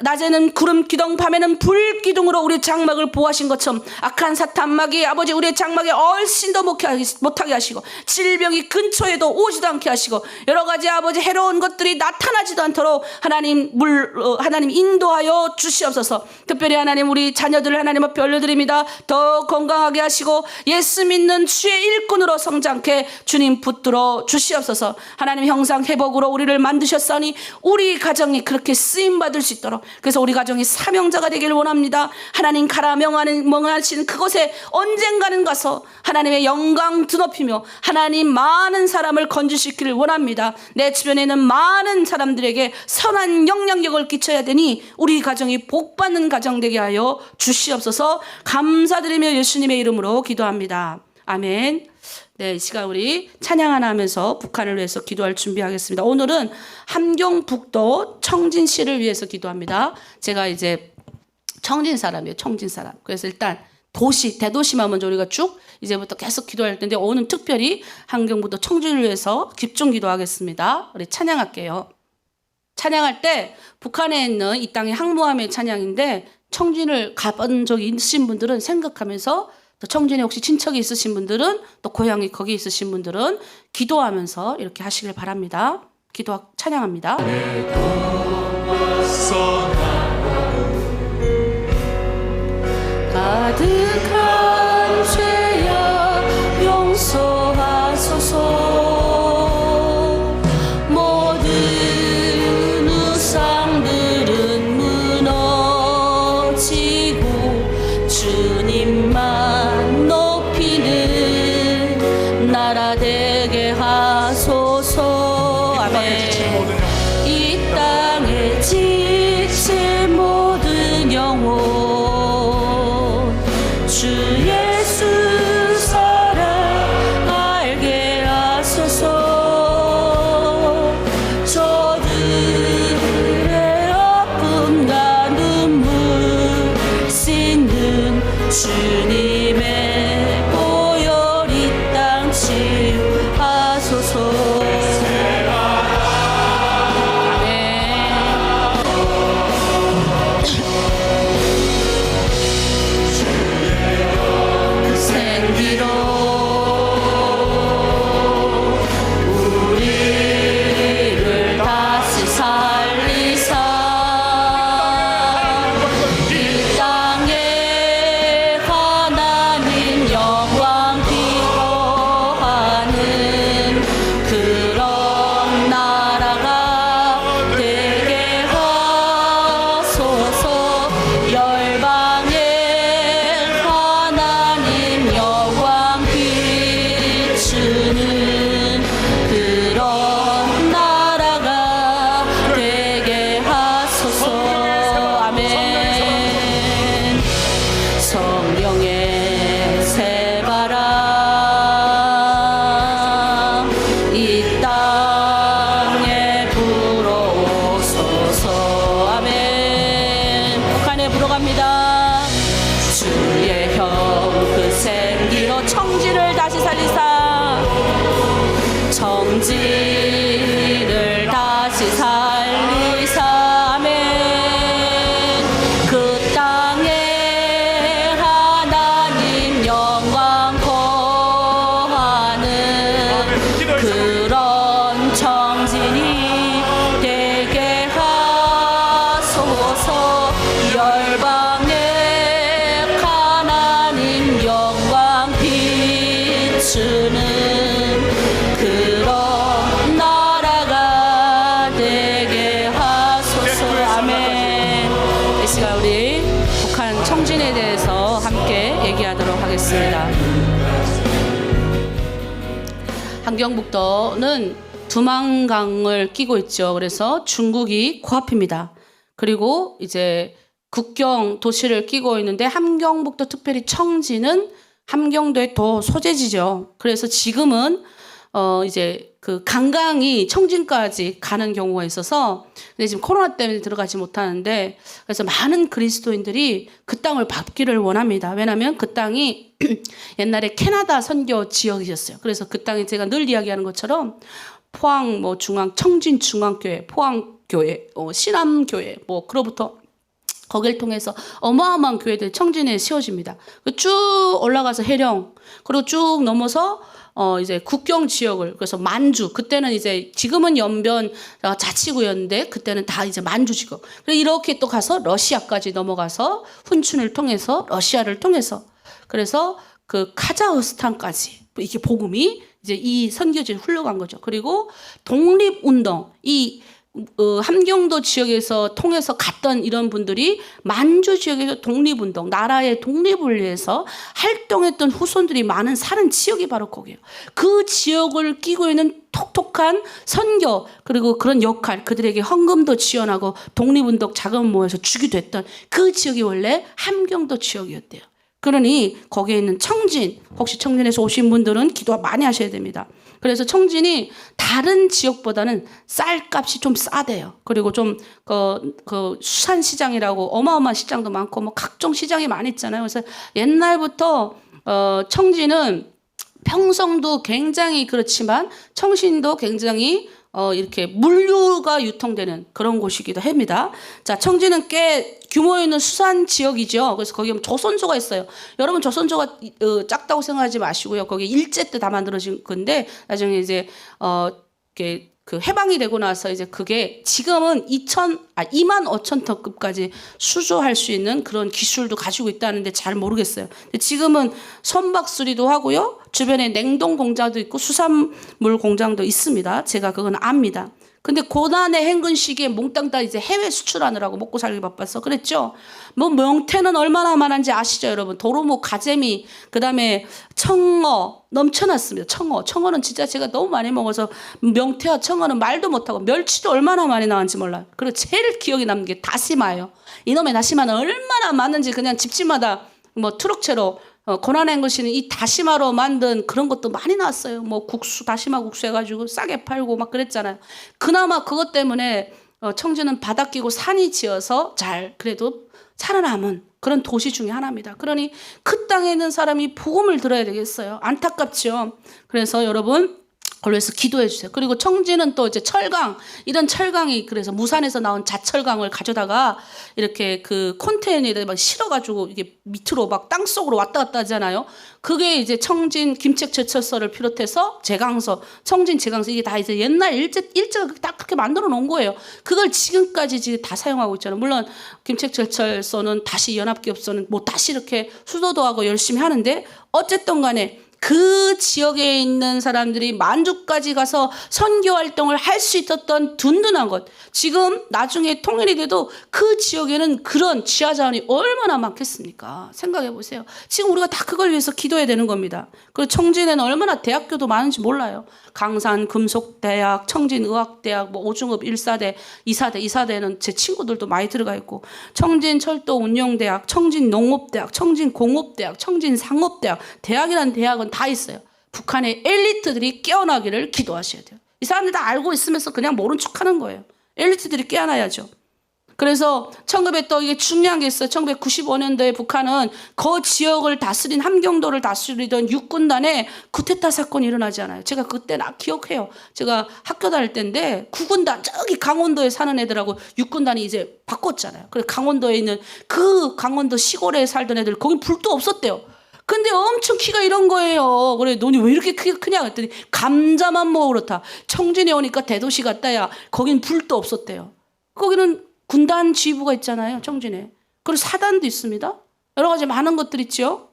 낮에는 구름 기둥, 밤에는 불 기둥으로 우리 장막을 보호하신 것처럼 악한 사탄 마귀 아버지 우리의 장막에 얼씬 더 못하게 하시고 질병이 근처에도 오지도 않게 하시고 여러 가지 아버지 해로운 것들이 나타나지도 않도록 하나님 인도하여 주시옵소서. 특별히 하나님 우리 자녀들을 하나님 앞에 올려드립니다. 더 건강하게 하시고 예수 믿는 주의 일꾼으로 성장케 주님 붙들어 주시옵소서. 하나님 형상 회복으로 우리를 만드셨사니 우리 가정이 그렇게 쓰임받을 수 있도록, 그래서 우리 가정이 사명자가 되기를 원합니다. 하나님 가라 명하시는 그곳에 언젠가는 가서 하나님의 영광 드높이며 하나님 많은 사람을 건지시키를 원합니다. 내 주변에 있는 많은 사람들에게 선한 영향력을 끼쳐야 되니 우리 가정이 복받는 가정 되게 하여 주시옵소서. 감사드리며 예수님의 이름으로 기도합니다. 아멘. 네, 이 시간 우리 찬양 하나 하면서 북한을 위해서 기도할 준비하겠습니다. 오늘은 함경북도 청진시를 위해서 기도합니다. 제가 이제 청진 사람이에요. 청진 사람. 그래서 일단 대도시만 먼저 우리가 쭉 이제부터 계속 기도할 텐데, 오늘 특별히 함경북도 청진을 위해서 집중 기도하겠습니다. 우리 찬양할게요. 찬양할 때 북한에 있는 이 땅의 항모함의 찬양인데, 청진을 가본 적이 있으신 분들은 생각하면서, 또 청진에 혹시 친척이 있으신 분들은, 또 고향이 거기 있으신 분들은 기도하면서 이렇게 하시길 바랍니다. 찬양합니다. 가득한 죄야 용서하소서. 모든 우상들은 무너지고 주님만 높이는 나라 되게 하소서. 아멘. 이 땅에 지칠 모든 영혼 주 예수 사랑 알게 하소서. 저들의 아픔과 눈물 씻는 주님의 보혈 이 땅 치유하소서. 성령의 새바람 이 땅에 불어오소서. 아멘. 북한에 불어갑니다. 주의 형 그 생기로 청지를 다시 살리사, 청지를 다시 살리사. 아멘. 그 땅에 하나님 영광 거하는 그런 청진이 되게 하소서. 열방에 하나님 영광 비추는 그런 나라가 되게 하소서. 아멘. 이 시간 우리 북한 청진에 대해서 함께 얘기하도록 하겠습니다. 함경북도는 두만강을 끼고 있죠. 그래서 중국이 코앞입니다. 그리고 이제 국경 도시를 끼고 있는데, 함경북도 특별히 청진은 함경도의 도 소재지죠. 그래서 지금은 이제 그 강강이 청진까지 가는 경우가 있어서, 근데 지금 코로나 때문에 들어가지 못하는데, 그래서 많은 그리스도인들이 그 땅을 밟기를 원합니다. 왜냐하면 그 땅이 옛날에 캐나다 선교 지역이었어요. 그래서 그 땅에 제가 늘 이야기하는 것처럼 포항 청진 중앙교회, 포항교회, 신암교회, 그로부터 거길 통해서 어마어마한 교회들이 청진에 세워집니다. 쭉 올라가서 해령, 그리고 쭉 넘어서 이제 국경 지역을, 그래서 만주, 그때는 이제 지금은 연변 자치구였는데 그때는 다 이제 만주 지역. 그래서 이렇게 또 가서 러시아까지 넘어가서 훈춘을 통해서 러시아를 통해서, 그래서 그 카자흐스탄까지 이게 복음이 이제 이 선교지를 흘러간 거죠. 그리고 독립운동, 이 함경도 지역에서 통해서 갔던 이런 분들이 만주 지역에서 독립운동, 나라의 독립을 위해서 활동했던 후손들이 많은 사는 지역이 바로 거기예요. 그 지역을 끼고 있는 톡톡한 선교, 그리고 그런 역할, 그들에게 헌금도 지원하고 독립운동 자금 모여서 주기도 했던 그 지역이 원래 함경도 지역이었대요. 그러니 거기에 있는 청진, 혹시 청진에서 오신 분들은 기도 많이 하셔야 됩니다. 그래서 청진이 다른 지역보다는 쌀값이 좀 싸대요. 그리고 좀 그 수산시장이라고 어마어마한 시장도 많고 뭐 각종 시장이 많이 있잖아요. 그래서 옛날부터 청진은 평성도 굉장히 그렇지만 청신도 굉장히 이렇게 물류가 유통되는 그런 곳이기도 합니다. 자, 청진은 꽤 규모 있는 수산 지역이죠. 그래서 거기 조선소가 있어요. 여러분 조선소가 작다고 생각하지 마시고요. 거기 일제 때 다 만들어진 건데 나중에 이제 이렇게 그 해방이 되고 나서 이제 그게 지금은 25,000톤급까지 수조할 수 있는 그런 기술도 가지고 있다는데 잘 모르겠어요. 근데 지금은 선박수리도 하고요. 주변에 냉동 공장도 있고 수산물 공장도 있습니다. 제가 그건 압니다. 근데 고난의 행군 시기에 몽땅 다 이제 해외 수출하느라고 먹고 살기 바빠서 그랬죠. 뭐 명태는 얼마나 많은지 아시죠, 여러분? 도루묵, 가재미, 그다음에 청어 넘쳐났습니다. 청어는 진짜 제가 너무 많이 먹어서 명태와 청어는 말도 못하고 멸치도 얼마나 많이 나왔는지 몰라요. 그리고 제일 기억에 남는 게 다시마예요. 이놈의 다시마는 얼마나 많은지 그냥 집집마다 뭐 트럭채로 고난의 행군시는 이 다시마로 만든 그런 것도 많이 나왔어요. 뭐 국수, 다시마 국수 해가지고 싸게 팔고 막 그랬잖아요. 그나마 그것 때문에 청주는 바다 끼고 산이 지어서 잘 그래도 살아남은 그런 도시 중에 하나입니다. 그러니 그 땅에 있는 사람이 복음을 들어야 되겠어요. 안타깝죠. 그래서 여러분 그래서 기도해 주세요. 그리고 청진은 또 이제 철강, 이런 철강이 그래서 무산에서 나온 자철강을 가져다가 이렇게 그 컨테이너에 막 실어가지고 이게 밑으로 막 땅속으로 왔다 갔다 하잖아요. 그게 이제 청진 김책제철소를 비롯해서 제강서, 청진 제강서 이게 다 이제 옛날 일제가 딱 그렇게 만들어 놓은 거예요. 그걸 지금까지 지금 다 사용하고 있잖아요. 물론 김책제철소는 다시 연합기업소는 뭐 다시 이렇게 수도도 하고 열심히 하는데 어쨌든 간에 그 지역에 있는 사람들이 만주까지 가서 선교 활동을 할 수 있었던 든든한 것. 지금 나중에 통일이 돼도 그 지역에는 그런 지하자원이 얼마나 많겠습니까? 생각해 보세요. 지금 우리가 다 그걸 위해서 기도해야 되는 겁니다. 그리고 청진에는 얼마나 대학교도 많은지 몰라요. 강산 금속대학, 청진의학대학, 뭐 오중업 1사대, 2사대는 제 친구들도 많이 들어가 있고, 청진철도운용대학, 청진농업대학, 청진공업대학, 청진상업대학, 대학이라는 대학은 다 있어요. 북한의 엘리트들이 깨어나기를 기도하셔야 돼요. 이 사람들 다 알고 있으면서 그냥 모른 척하는 거예요. 엘리트들이 깨어나야죠. 그래서 1900 또 이게 중요한 게 있어요. 1995년도에 북한은 그 지역을 다스린 함경도를 다스리던 육군단에 쿠데타 사건이 일어나지 않아요. 제가 그때 나 기억해요. 제가 학교 다닐 때인데 9군단 저기 강원도에 사는 애들하고 육군단이 이제 바꿨잖아요. 그래서 강원도에 있는 그 강원도 시골에 살던 애들 거긴 불도 없었대요. 근데 엄청 키가 이런 거예요. 그래, 너니 왜 이렇게 키가 크냐 했더니 감자만 먹어 그렇다. 청진에 오니까 대도시 같다야. 거긴 불도 없었대요. 거기는 군단 지휘부가 있잖아요. 청진에. 그리고 사단도 있습니다. 여러 가지 많은 것들 있죠.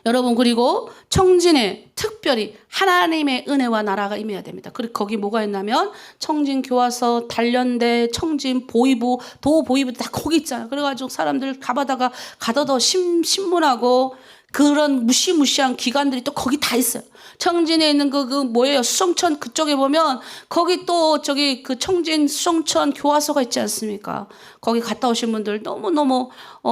여러분 그리고 청진에 특별히 하나님의 은혜와 나라가 임해야 됩니다. 그리고 거기 뭐가 있냐면 청진교화서, 단련대, 청진보위부, 도보위부 다 거기 있잖아요. 그래가지고 사람들 가봐다가 가더더 신문하고 그런 무시무시한 기관들이 또 거기 다 있어요. 청진에 있는 그 뭐예요? 수성천 그쪽에 보면 거기 또 저기 그 청진 수성천 교화소가 있지 않습니까? 거기 갔다 오신 분들 너무너무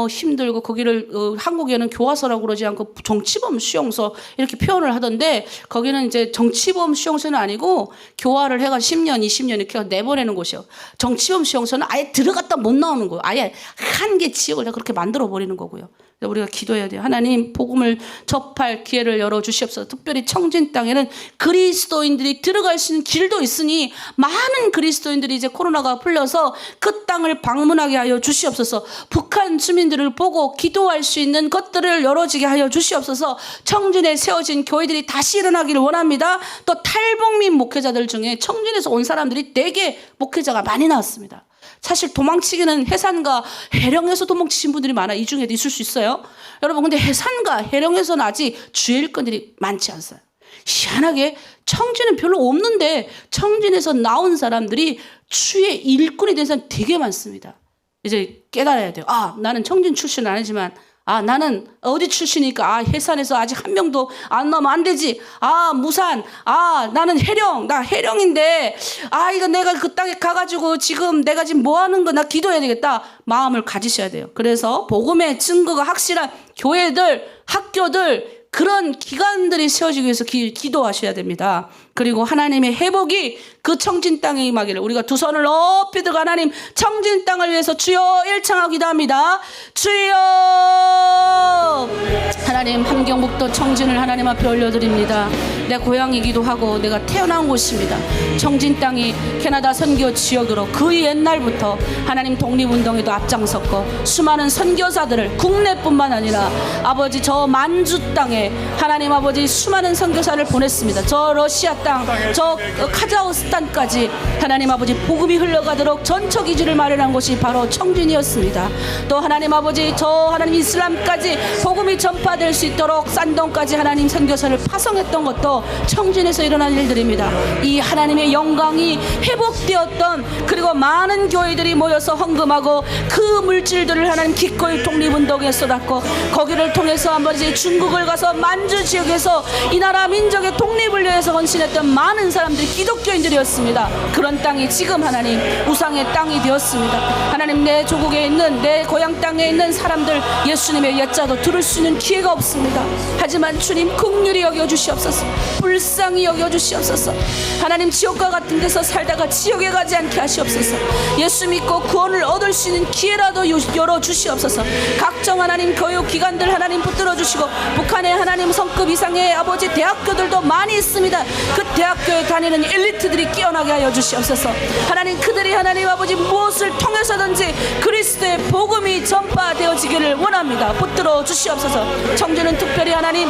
힘들고 거기를 한국에는 교화소라고 그러지 않고 정치범 수용소 이렇게 표현을 하던데 거기는 이제 정치범 수용소는 아니고 교화를 해가지고 10년, 20년 이렇게 내보내는 곳이요. 정치범 수용소는 아예 들어갔다 못 나오는 거예요. 아예 한 개 지역을 다 그렇게 만들어 버리는 거고요. 우리가 기도해야 돼요. 하나님 복음을 접할 기회를 열어주시옵소서. 특별히 청진 땅에는 그리스도인들이 들어갈 수 있는 길도 있으니 많은 그리스도인들이 이제 코로나가 풀려서 그 땅을 방문하게 하여 주시옵소서. 북한 주민들을 보고 기도할 수 있는 것들을 열어지게 하여 주시옵소서. 청진에 세워진 교회들이 다시 일어나기를 원합니다. 또 탈북민 목회자들 중에 청진에서 온 사람들이 되게 목회자가 많이 나왔습니다. 사실 도망치기는 해산과 해령에서 도망치신 분들이 많아. 이 중에도 있을 수 있어요. 여러분, 근데 해산과 해령에서는 아직 주의 일꾼들이 많지 않아요. 희한하게 청진은 별로 없는데 청진에서 나온 사람들이 주의 일꾼이 된 사람 되게 많습니다. 이제 깨달아야 돼요. 아, 나는 청진 출신은 아니지만 나는 어디 출신이니까 해산에서 아직 한 명도 안 나오면 안 되지. 무산. 나는 해령. 나 해령인데 이거 내가 그 땅에 가가지고 지금 내가 지금 뭐 하는 거 나 기도해야 되겠다. 마음을 가지셔야 돼요. 그래서 복음의 증거가 확실한 교회들, 학교들, 그런 기관들이 세워지기 위해서 기도하셔야 됩니다. 그리고 하나님의 회복이 그 청진 땅에 임하기를 우리가 두 손을 높이 들고 하나님 청진 땅을 위해서 주여 일창하고 기도합니다. 주여, 하나님 함경북도 청진을 하나님 앞에 올려드립니다. 내 고향이기도 하고 내가 태어난 곳입니다. 청진 땅이 캐나다 선교 지역으로 그 옛날부터 하나님 독립운동에도 앞장섰고 수많은 선교사들을 국내뿐만 아니라 아버지 저 만주 땅에 하나님 아버지 수많은 선교사를 보냈습니다. 저 러시아 땅, 저 카자흐스탄까지 하나님 아버지 복음이 흘러가도록 전처기지를 마련한 곳이 바로 청진이었습니다. 또 하나님 아버지 저 하나님 이슬람까지 복음이 전파될 수 있도록 산동까지 하나님 선교사를 파송했던 것도 청진에서 일어난 일들입니다. 이 하나님의 영광이 회복되었던, 그리고 많은 교회들이 모여서 헌금하고 그 물질들을 하나님 기꺼이 독립운동에 쏟았고 거기를 통해서 아버지 중국을 가서 만주 지역에서 이 나라 민족의 독립을 위해서 헌신했던 많은 사람들이 기독교인들이었습니다. 그런 땅이 지금 하나님 우상의 땅이 되었습니다. 하나님 내 조국에 있는 내 고향 땅에 있는 사람들 예수님의 옛자도 들을 수 있는 기회가 없습니다. 하지만 주님 긍휼히 여겨주시옵소서. 불쌍히 여겨주시옵소서. 하나님 지옥과 같은 데서 살다가 지옥에 가지 않게 하시옵소서. 예수 믿고 구원을 얻을 수 있는 기회라도 열어주시옵소서. 각종 하나님 교육기관들 하나님 붙들어 주시고 북한의 하나님 성급 이상의 아버지 대학교들도 많이 있습니다. 그 대학교에 다니는 엘리트들이 깨어나게 하여 주시옵소서. 하나님 그들이 하나님 아버지 무엇을 통해서든지 그리스도의 복음이 전파되어지기를 원합니다. 붙들어 주시옵소서. 청주는 특별히 하나님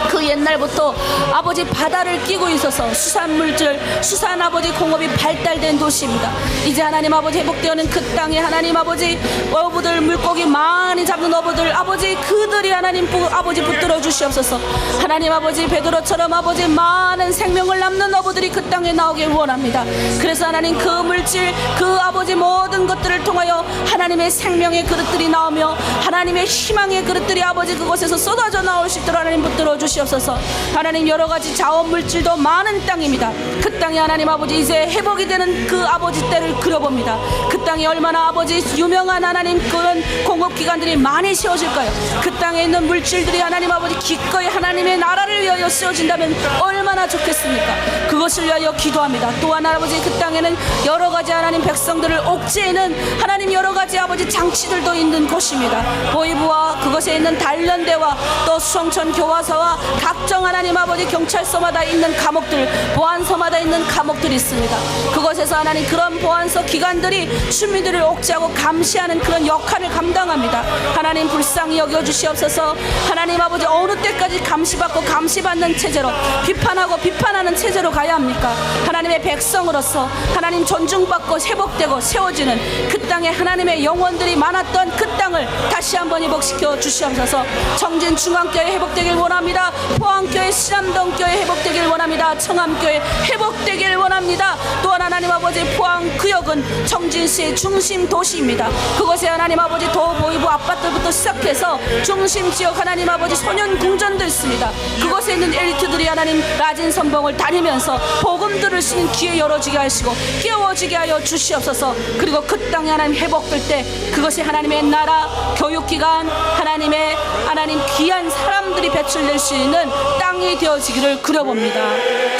그 옛날부터 아버지 바다를 끼고 있어서 수산물질, 수산 아버지 공업이 발달된 도시입니다. 이제 하나님 아버지 회복되어는 그 땅에 하나님 아버지 어부들 물고기 많이 잡는 어부들 아버지 그들이 하나님 아버지 붙들어 주시옵소서. 하나님 아버지 베드로처럼 아버지 많은 생명을 남는 어부들이 그 땅에 나오길 원합니다. 그래서 하나님 그 물질 그 아버지 모든 것들을 통하여 하나님의 생명의 그릇들이 나오며 하나님의 희망의 그릇들이 아버지 그곳에서 쏟아져 나올 수 있도록 하나님 붙들어 주시옵소서. 하나님 여러 가지 자원 물질도 많은 땅입니다. 그 땅이 하나님 아버지 이제 회복이 되는 그 아버지 때를 그려봅니다. 그 땅이 얼마나 아버지 유명한 하나님 그런 공업기관들이 많이 세워질까요? 그 땅에 있는 물질들이 하나님 아버지 기꺼이 하나님의 나라를 위하여 세워진다면 얼마나 좋겠습니까? 그것을 위하여 기도합니다. 또한 아버지 그 땅에는 여러 가지 하나님 백성들을 옥죄는 하나님 여러 가지 아버지 장치들도 있는 곳입니다. 보이부와 그것에 있는 단련대와 또 수성천 교화소와 각종 하나님 아버지 경찰서마다 있는 감옥들, 보안소마다 있는 감옥들이 있습니다. 그곳에서 하나님 그런 보안소 기관들이 주민들을 옥죄하고 감시하는 그런 역할을 감당합니다. 하나님 불쌍히 여겨주시옵소서. 하나님 아버지 어느 때까지 감시받고 감시받는 체제로 비판하고 비판하는 체제로 가야 합니까? 하나님의 백성으로서 하나님 존중받고 회복되고 세워지는 그 땅에 하나님의 영혼들이 많았던 그 땅을 다시 한번 회복시켜 주시옵소서. 청진 중앙교회 회복되길 원합니다. 포항교회 신암동교회 회복되길 원합니다. 청암교회 회복되길 원합니다. 또한 하나님 아버지 포항 구역은 청진시의 중심 도시입니다. 그곳에 하나님 아버지 도보이부 아파트부터 시작해서 중심 지역 하나님 아버지 소년 궁전도 있습니다. 그곳에 있는 엘리트들이 하나님 라진 선봉을 다니면서 복음 들을 수 있는 기회 열어지게 하시고 깨워지게 하여 주시옵소서. 그리고 그 땅에 하나님 회복될 때 그것이 하나님의 나라 교육기관 하나님의 하나님 귀한 사람들이 배출될 수 있는 땅이 되어지기를 그려봅니다.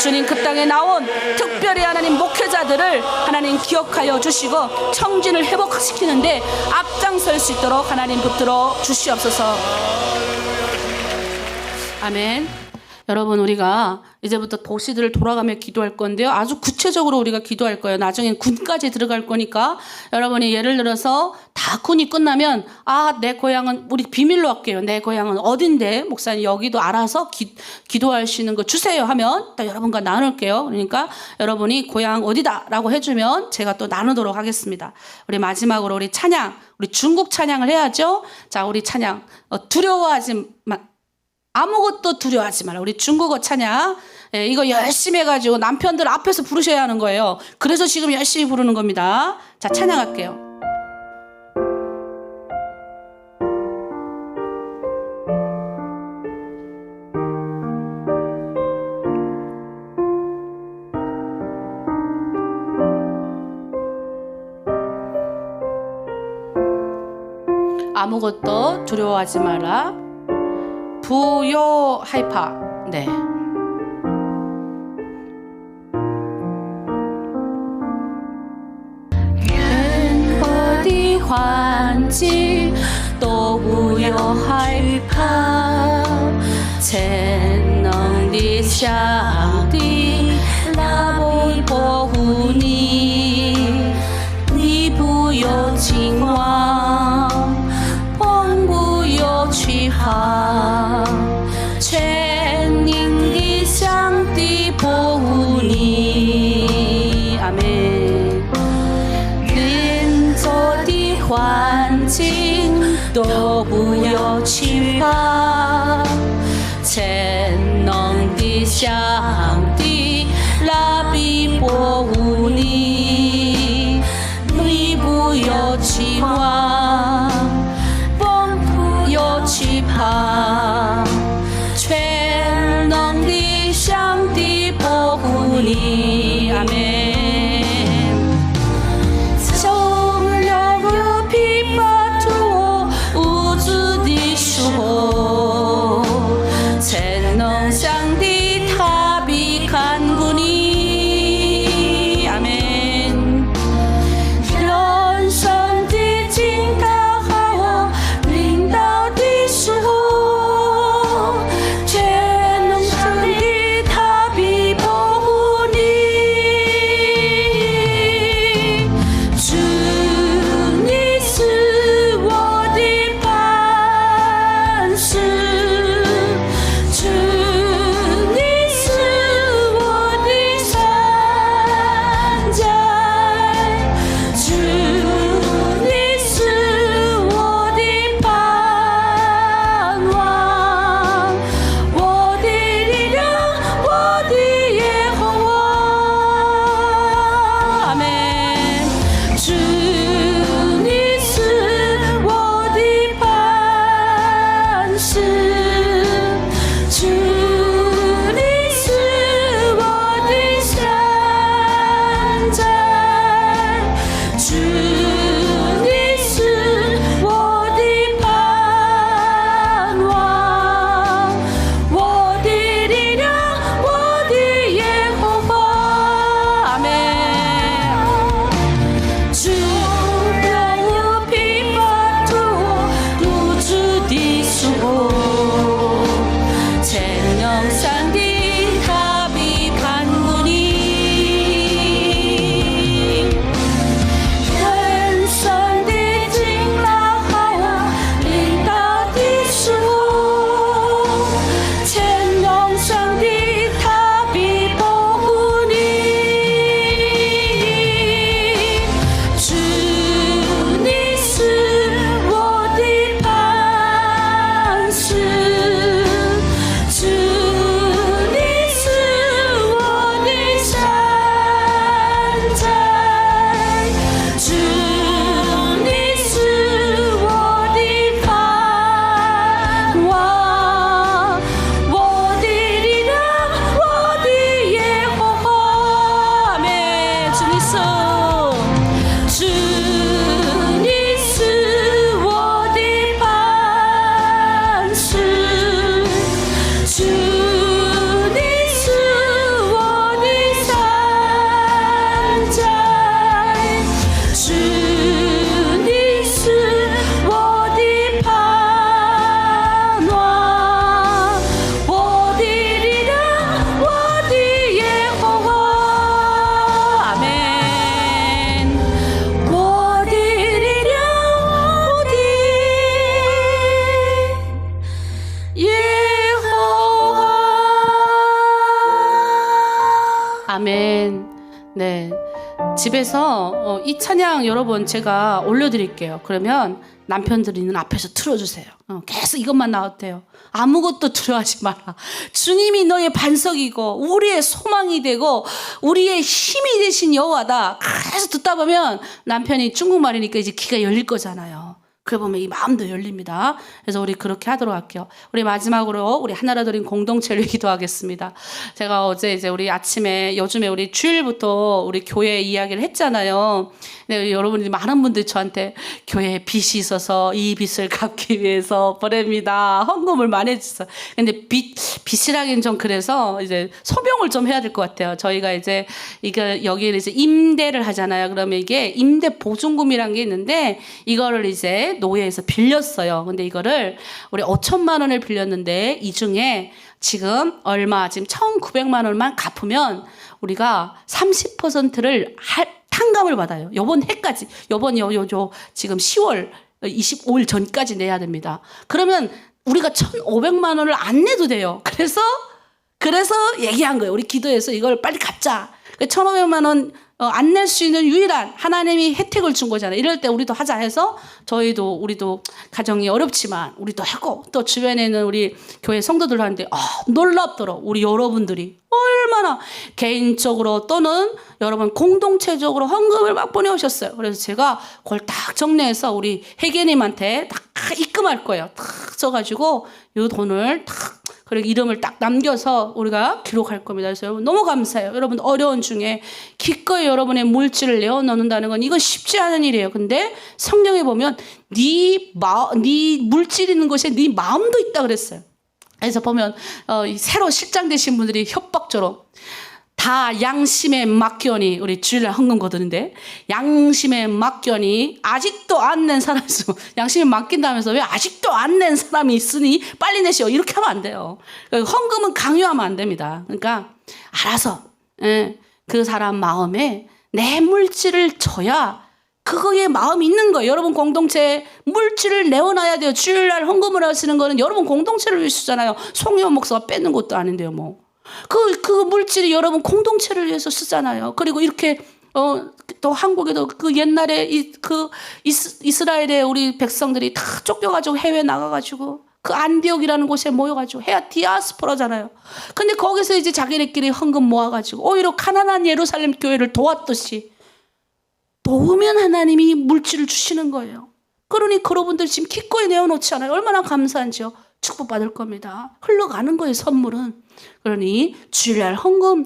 주님 그 땅에 나온 특별히 하나님 목회자들을 하나님 기억하여 주시고 청진을 회복시키는데 앞장설 수 있도록 하나님 붙들어 주시옵소서. 아멘. 여러분, 우리가 이제부터 도시들을 돌아가며 기도할 건데요. 아주 구체적으로 우리가 기도할 거예요. 나중엔 군까지 들어갈 거니까 여러분이 예를 들어서 다 군이 끝나면 내 고향은 우리 비밀로 할게요. 내 고향은 어딘데 목사님 여기도 알아서 기도할 수 있는 거 주세요 하면 또 여러분과 나눌게요. 그러니까 여러분이 고향 어디다라고 해주면 제가 또 나누도록 하겠습니다. 우리 마지막으로 우리 찬양, 우리 중국 찬양을 해야죠. 자, 우리 찬양 두려워하지 마. 아무것도 두려워하지 마라. 우리 중국어 찬양 이거 열심히 해가지고 남편들 앞에서 부르셔야 하는 거예요. 그래서 지금 열심히 부르는 겁니다. 자, 찬양할게요. 아무것도 두려워하지 마라. 부요 하이파. 네. 任何的环境都不要害怕，全能的上帝来保护你，你不要惊慌，更不要惧怕，全能的上帝保护你。阿门。任何的环境都不要惧怕，全能的上帝来保护你，你不要惊慌，更不要惧怕，全能的上帝保护你。阿门。全能上帝他必看顾你，阿门。人生的惊涛和我领导的时候，全能上帝他必保护你。主，你是我的磐石。 집에서 이 찬양 여러분 제가 올려드릴게요. 그러면 남편들이는 앞에서 틀어주세요. 계속 이것만 나왔대요. 아무것도 두려워하지 마라. 주님이 너의 반석이고 우리의 소망이 되고 우리의 힘이 되신 여호와다. 계속 듣다 보면 남편이 중국말이니까 이제 귀가 열릴 거잖아요. 그래 보면 이 마음도 열립니다. 그래서 우리 그렇게 하도록 할게요. 우리 마지막으로 우리 하나라 드림 공동체를 기도하겠습니다. 제가 어제 이제 우리 아침에 요즘에 우리 주일부터 우리 교회 이야기를 했잖아요. 근데 여러분들이 많은 분들이 저한테 교회에 빚이 있어서 이 빚을 갚기 위해서 보냅니다. 헌금을 많이 해주세요. 근데 빚이라기는 좀 그래서 이제 소명을 좀 해야 될 것 같아요. 저희가 이제 이거 여기를 이제 임대를 하잖아요. 그러면 이게 임대 보증금이란 게 있는데 이거를 이제 노예에서 빌렸어요. 근데 이거를 우리 5천만 원을 빌렸는데 이 중에 지금 얼마 지금 1,900만 원만 갚으면 우리가 30%를 탕감을 받아요. 요번 해까지 요번 요 지금 10월 25일 전까지 내야 됩니다. 그러면 우리가 1,500만 원을 안 내도 돼요. 그래서 얘기한 거예요. 우리 기도해서 이걸 빨리 갚자. 1,500만 원 안 낼 수 있는 유일한 하나님이 혜택을 준 거잖아요. 이럴 때 우리도 하자 해서 우리도 가정이 어렵지만 우리도 하고 또 주변에 있는 우리 교회 성도들 하는데 놀랍도록 우리 여러분들이 얼마나 개인적으로 또는 여러분 공동체적으로 헌금을 막 보내오셨어요. 그래서 제가 그걸 딱 정리해서 우리 회계님한테 딱 입금할 거예요. 딱 써가지고 이 돈을 딱 그리고 이름을 딱 남겨서 우리가 기록할 겁니다. 그래서 여러분 너무 감사해요. 여러분 어려운 중에 기꺼이 여러분의 물질을 내어놓는다는 건 이건 쉽지 않은 일이에요. 근데 성경에 보면 네 물질 있는 곳에 네 마음도 있다 그랬어요. 그래서 보면 새로 실장 되신 분들이 협박처럼 다 양심에 맡겨니 우리 주일날 헌금 거두는데 양심에 맡겨니 아직도 안 낸 사람이 있어. 양심에 맡긴다면서 왜 아직도 안 낸 사람이 있으니 빨리 내시오 이렇게 하면 안 돼요. 헌금은 강요하면 안 됩니다. 그러니까 알아서 그 사람 마음에 내 물질을 줘야 그거에 마음이 있는 거예요. 여러분 공동체에 물질을 내어놔야 돼요. 주일날 헌금을 하시는 거는 여러분 공동체를 위해서잖아요. 송혜원 목사가 뺏는 것도 아닌데요. 뭐. 그 물질이 여러분 공동체를 위해서 쓰잖아요. 그리고 이렇게 또 한국에도 그 옛날에 이스라엘의 우리 백성들이 다 쫓겨가지고 해외 나가가지고 그 안디옥이라는 곳에 모여가지고 해야 디아스포라잖아요. 근데 거기서 이제 자기네끼리 헌금 모아가지고 오히려 가난한 예루살렘 교회를 도왔듯이 도우면 하나님이 물질을 주시는 거예요. 그러니 여러분들 지금 기꺼이 내어놓지 않아요. 얼마나 감사한지요. 축복받을 겁니다. 흘러가는 거예요, 선물은. 그러니 주일날 헌금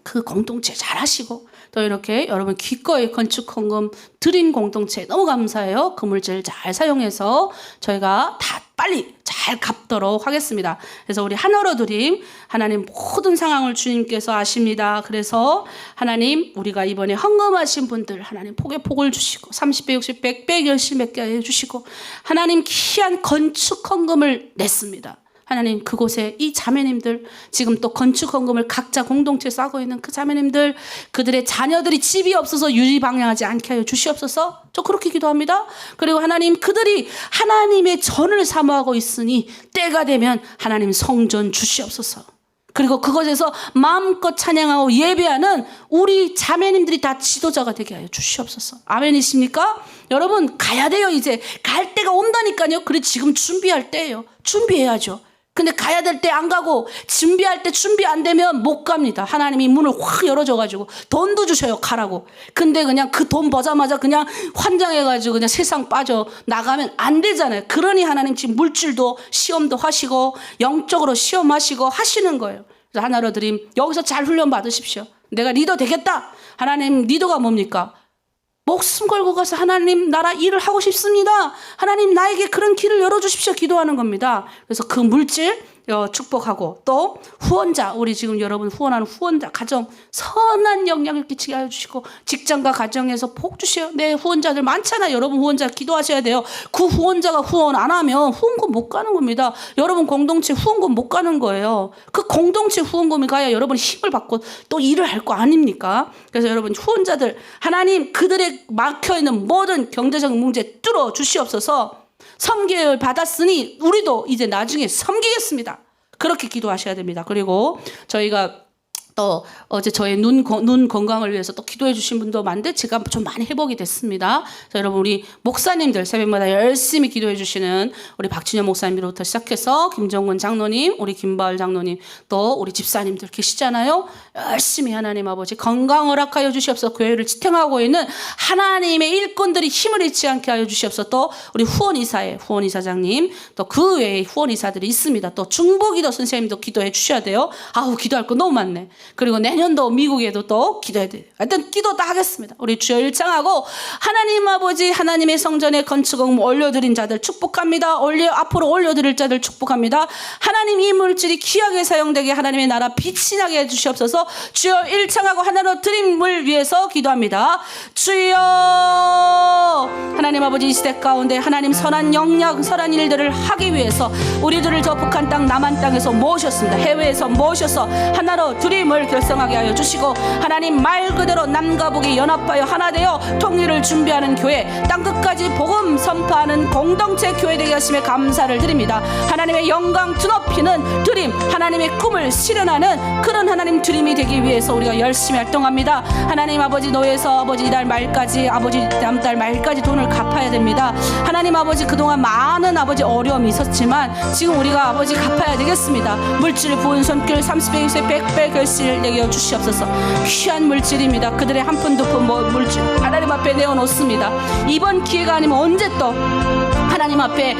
그 공동체 잘 하시고 또 이렇게 여러분 기꺼이 건축 헌금 드린 공동체 너무 감사해요. 그 물질 잘 사용해서 저희가 다 빨리 잘 갚도록 하겠습니다. 그래서 우리 하나로 드림 하나님 모든 상황을 주님께서 아십니다. 그래서 하나님 우리가 이번에 헌금하신 분들 하나님 폭에 폭을 주시고 30배, 60배, 100배 열심히 맺게 해주시고 하나님 귀한 건축 헌금을 냈습니다. 하나님 그곳에 이 자매님들 지금 또 건축 헌금을 각자 공동체에 싸고 있는 그 자매님들 그들의 자녀들이 집이 없어서 유리방향하지 않게 하여 주시옵소서. 저 그렇게 기도합니다. 그리고 하나님 그들이 하나님의 전을 사모하고 있으니 때가 되면 하나님 성전 주시옵소서. 그리고 그것에서 마음껏 찬양하고 예배하는 우리 자매님들이 다 지도자가 되게 하여 주시옵소서. 아멘이십니까? 여러분 가야 돼요. 이제 갈 때가 온다니까요. 그래 지금 준비할 때예요. 준비해야죠. 근데 가야 될 때 안 가고 준비할 때 준비 안 되면 못 갑니다. 하나님이 문을 확 열어줘가지고 돈도 주셔요. 가라고. 근데 그냥 그 돈 보자마자 그냥 환장해가지고 그냥 세상 빠져 나가면 안 되잖아요. 그러니 하나님 지금 물질도 시험도 하시고 영적으로 시험하시고 하시는 거예요. 그래서 하나로 드림 여기서 잘 훈련 받으십시오. 내가 리더 되겠다. 하나님 리더가 뭡니까? 목숨 걸고 가서 하나님 나라 일을 하고 싶습니다. 하나님 나에게 그런 길을 열어주십시오. 기도하는 겁니다. 그래서 그 물질 축복하고 또 후원자 우리 지금 여러분 후원하는 후원자 가정 선한 영향을 끼치게 하여 주시고 직장과 가정에서 복 주세요. 네 후원자들 많잖아요. 여러분 후원자 기도하셔야 돼요. 그 후원자가 후원 안 하면 후원금 못 가는 겁니다. 여러분 공동체 후원금 못 가는 거예요. 그 공동체 후원금이 가야 여러분 힘을 받고 또 일을 할 거 아닙니까? 그래서 여러분 후원자들 하나님 그들의 막혀있는 모든 경제적 문제 뚫어 주시옵소서. 섬김을 받았으니 우리도 이제 나중에 섬기겠습니다. 그렇게 기도하셔야 됩니다. 그리고 저희가 또 어제 저의 눈 건강을 위해서 또 기도해 주신 분도 많은데 제가 좀 많이 회복이 됐습니다. 그래서 여러분 우리 목사님들 새벽마다 열심히 기도해 주시는 우리 박진영 목사님부터 시작해서 김정근 장로님, 우리 김바을 장로님, 또 우리 집사님들 계시잖아요. 열심히 하나님 아버지 건강 허락하여 주시옵소서. 교회를 지탱하고 있는 하나님의 일꾼들이 힘을 잃지 않게 하여 주시옵소서. 또 우리 후원이사의 후원이사장님, 또 그 외에 후원이사들이 있습니다. 또 중보기도 선생님도 기도해 주셔야 돼요. 아우 기도할 거 너무 많네. 그리고 내년도 미국에도 또 기도해야 돼요. 하여튼 기도 다 하겠습니다. 우리 주여 일창하고 하나님 아버지 하나님의 성전에 건축업 올려드린 자들 축복합니다. 앞으로 올려드릴 자들 축복합니다. 하나님 이 물질이 귀하게 사용되게 하나님의 나라 빛이 나게 해주시옵소서. 주여 일창하고 하나로 드림을 위해서 기도합니다. 주여 하나님 아버지 이 시대 가운데 하나님 선한 영향 선한 일들을 하기 위해서 우리들을 저 북한 땅 남한 땅에서 모으셨습니다. 해외에서 모으셔서 하나로 드림을 결성하게 하여 주시고 하나님 말 그대로 남과 북이 연합하여 하나 되어 통일을 준비하는 교회 땅끝까지 복음 선포하는 공동체 교회 되게 하심에 감사를 드립니다. 하나님의 영광 드높이는 드림 하나님의 꿈을 실현하는 그런 하나님 드림이 되기 위해서 우리가 열심히 활동합니다. 하나님 아버지 노예에서 아버지 이달 말까지 아버지 다음 달 말까지 돈을 갚아야 됩니다. 하나님 아버지 그동안 많은 아버지 어려움이 있었지만 지금 우리가 아버지 갚아야 되겠습니다. 물질 부은 손길 30배 20배 100배 결실 내게 주시옵소서. 귀한 물질입니다. 그들의 한 푼 두 푼 물질 하나님 앞에 내어놓습니다. 이번 기회가 아니면 언제 또 하나님 앞에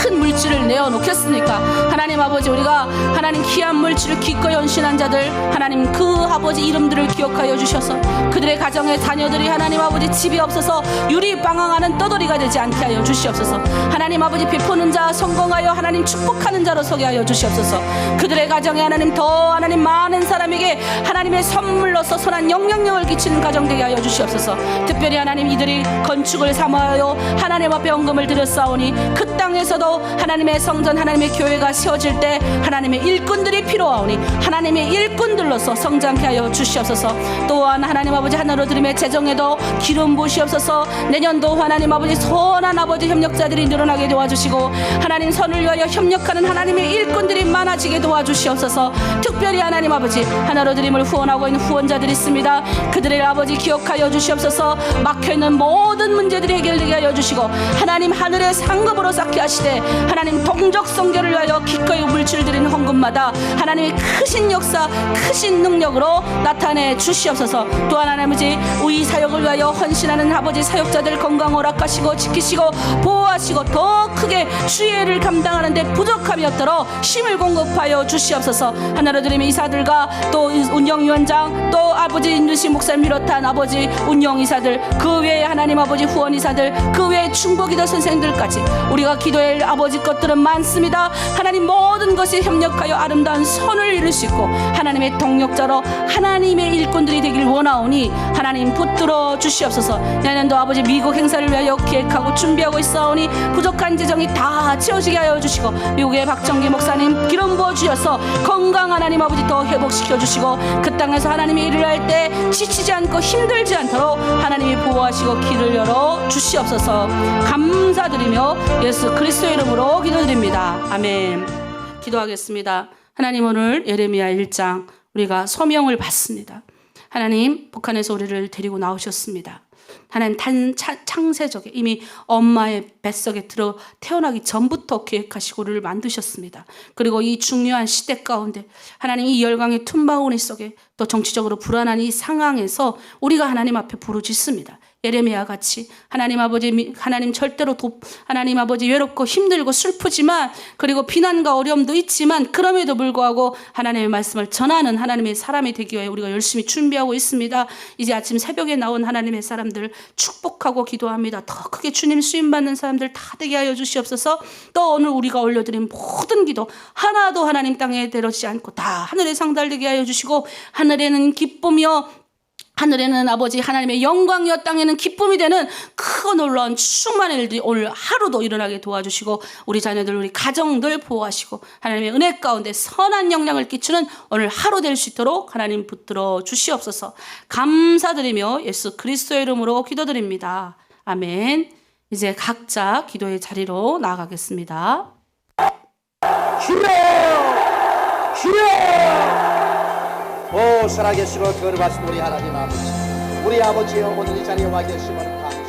큰 물질을 내어놓겠습니까? 하나님 아버지 우리가 하나님 귀한 물질을 기꺼이 헌신한 자들 하나님 그 아버지 이름들을 기억하여 주셔서 그들의 가정의 자녀들이 하나님 아버지 집이 없어서 유리방황하는 떠돌이가 되지 않게 하여 주시옵소서. 하나님 아버지 베푸는 자 성공하여 하나님 축복하는 자로 서게 하여 주시옵소서. 그들의 가정에 하나님 더 하나님 많은 사람에게 하나님의 선물로서 선한 영향력을 끼치는 가정 되게 하여 주시옵소서. 특별히 하나님 이들이 건축을 삼아요 하나님 앞에 헌금을 드렸사오니 그 땅에서도 하나님의 성전 하나님의 교회가 세워질 때 하나님의 일꾼들이 필요하오니 하나님의 일꾼들로서 성장케 하여 주시옵소서. 또한 하나님 아버지 하나로 드림의 재정에도 기름 부으시옵소서. 내년도 하나님 아버지 선한 아버지 협력자들이 늘어나게 도와주시고 하나님 선을 위하여 협력하는 하나님의 일꾼들이 많아지게 도와주시옵소서. 특별히 하나님 아버지 하나로 드림을 후원하고 있는 후원자들이 있습니다. 그들의 아버지 기억하여 주시옵소서. 막혀있는 모든 문제들이 해결되게 하여 주시고 하나님 하늘의 상급으로 쌓게 하시되 하나님 동족 선교를 위하여 기꺼이 물질 드리는 헌금마다 하나님의 크신 역사 크신 능력으로 나타내 주시옵소서. 또한 하나님 아버지 우리 사역을 위하여 헌신하는 아버지 사역자들 건강 허락하시고 지키시고 보호하시고 더 크게 주의를 감당하는 데 부족함이 없도록 힘을 공급하여 주시옵소서. 하나로 드림의 이사들과 또 운영위원장 또 아버지 인두시 목사님 비롯한 아버지 운영이사들 그 외에 하나님 아버지 후원이사들 그 외에 중보기도 선생님들까지 우리가 기도할 아버지 것들은 많습니다. 하나님 모든 것이 협력하여 아름다운 선을 이룰 수 있고 하나님의 동력자로 하나님의 일꾼들이 되길 원하오니 하나님 붙들어 주시옵소서. 내년도 아버지 미국 행사를 위하여 계획하고 준비하고 있사오니 부족한 재정이 다 채워지게 하여 주시고 미국의 박정기 목사님 기름 부어 주셔서 건강 하나님 아버지 더 회복시켜 주시고 그 땅에서 하나님의 일을 할 때 지치지 않고 힘들지 않도록 하나님이 보호하시고 길을 열어 주시옵소서. 감사드리며 예수 그리스도의 이름으로 기도드립니다. 아멘. 기도하겠습니다. 하나님 오늘 예레미야 1장 우리가 소명을 받습니다. 하나님 북한에서 우리를 데리고 나오셨습니다. 하나님 창세적에 이미 엄마의 뱃속에 들어 태어나기 전부터 계획하시고 우리를 만드셨습니다. 그리고 이 중요한 시대 가운데 하나님 이 열강의 틈바구니 속에 또 정치적으로 불안한 이 상황에서 우리가 하나님 앞에 부르짖습니다. 예레미야 같이 하나님 아버지 하나님 절대로 하나님 아버지 외롭고 힘들고 슬프지만 그리고 비난과 어려움도 있지만 그럼에도 불구하고 하나님의 말씀을 전하는 하나님의 사람이 되기 위해 우리가 열심히 준비하고 있습니다. 이제 아침 새벽에 나온 하나님의 사람들 축복하고 기도합니다. 더 크게 주님 수임받는 사람들 다 되게 하여 주시옵소서. 또 오늘 우리가 올려드린 모든 기도 하나도 하나님 땅에 내려지지 않고 다 하늘에 상달되게 하여 주시고 하늘에는 기쁨이요 하늘에는 아버지 하나님의 영광이여 땅에는 기쁨이 되는 크고 놀라운 충만한 일들이 오늘 하루도 일어나게 도와주시고 우리 자녀들 우리 가정들 보호하시고 하나님의 은혜 가운데 선한 영향을 끼치는 오늘 하루 될 수 있도록 하나님 붙들어 주시옵소서. 감사드리며 예수 그리스도의 이름으로 기도드립니다. 아멘. 이제 각자 기도의 자리로 나아가겠습니다. 주여! 주여! 살아계시고 거룩하신 우리 하나님 아버지, 우리 아버지여 오늘 이 자리에 와 계심을 감사합니다.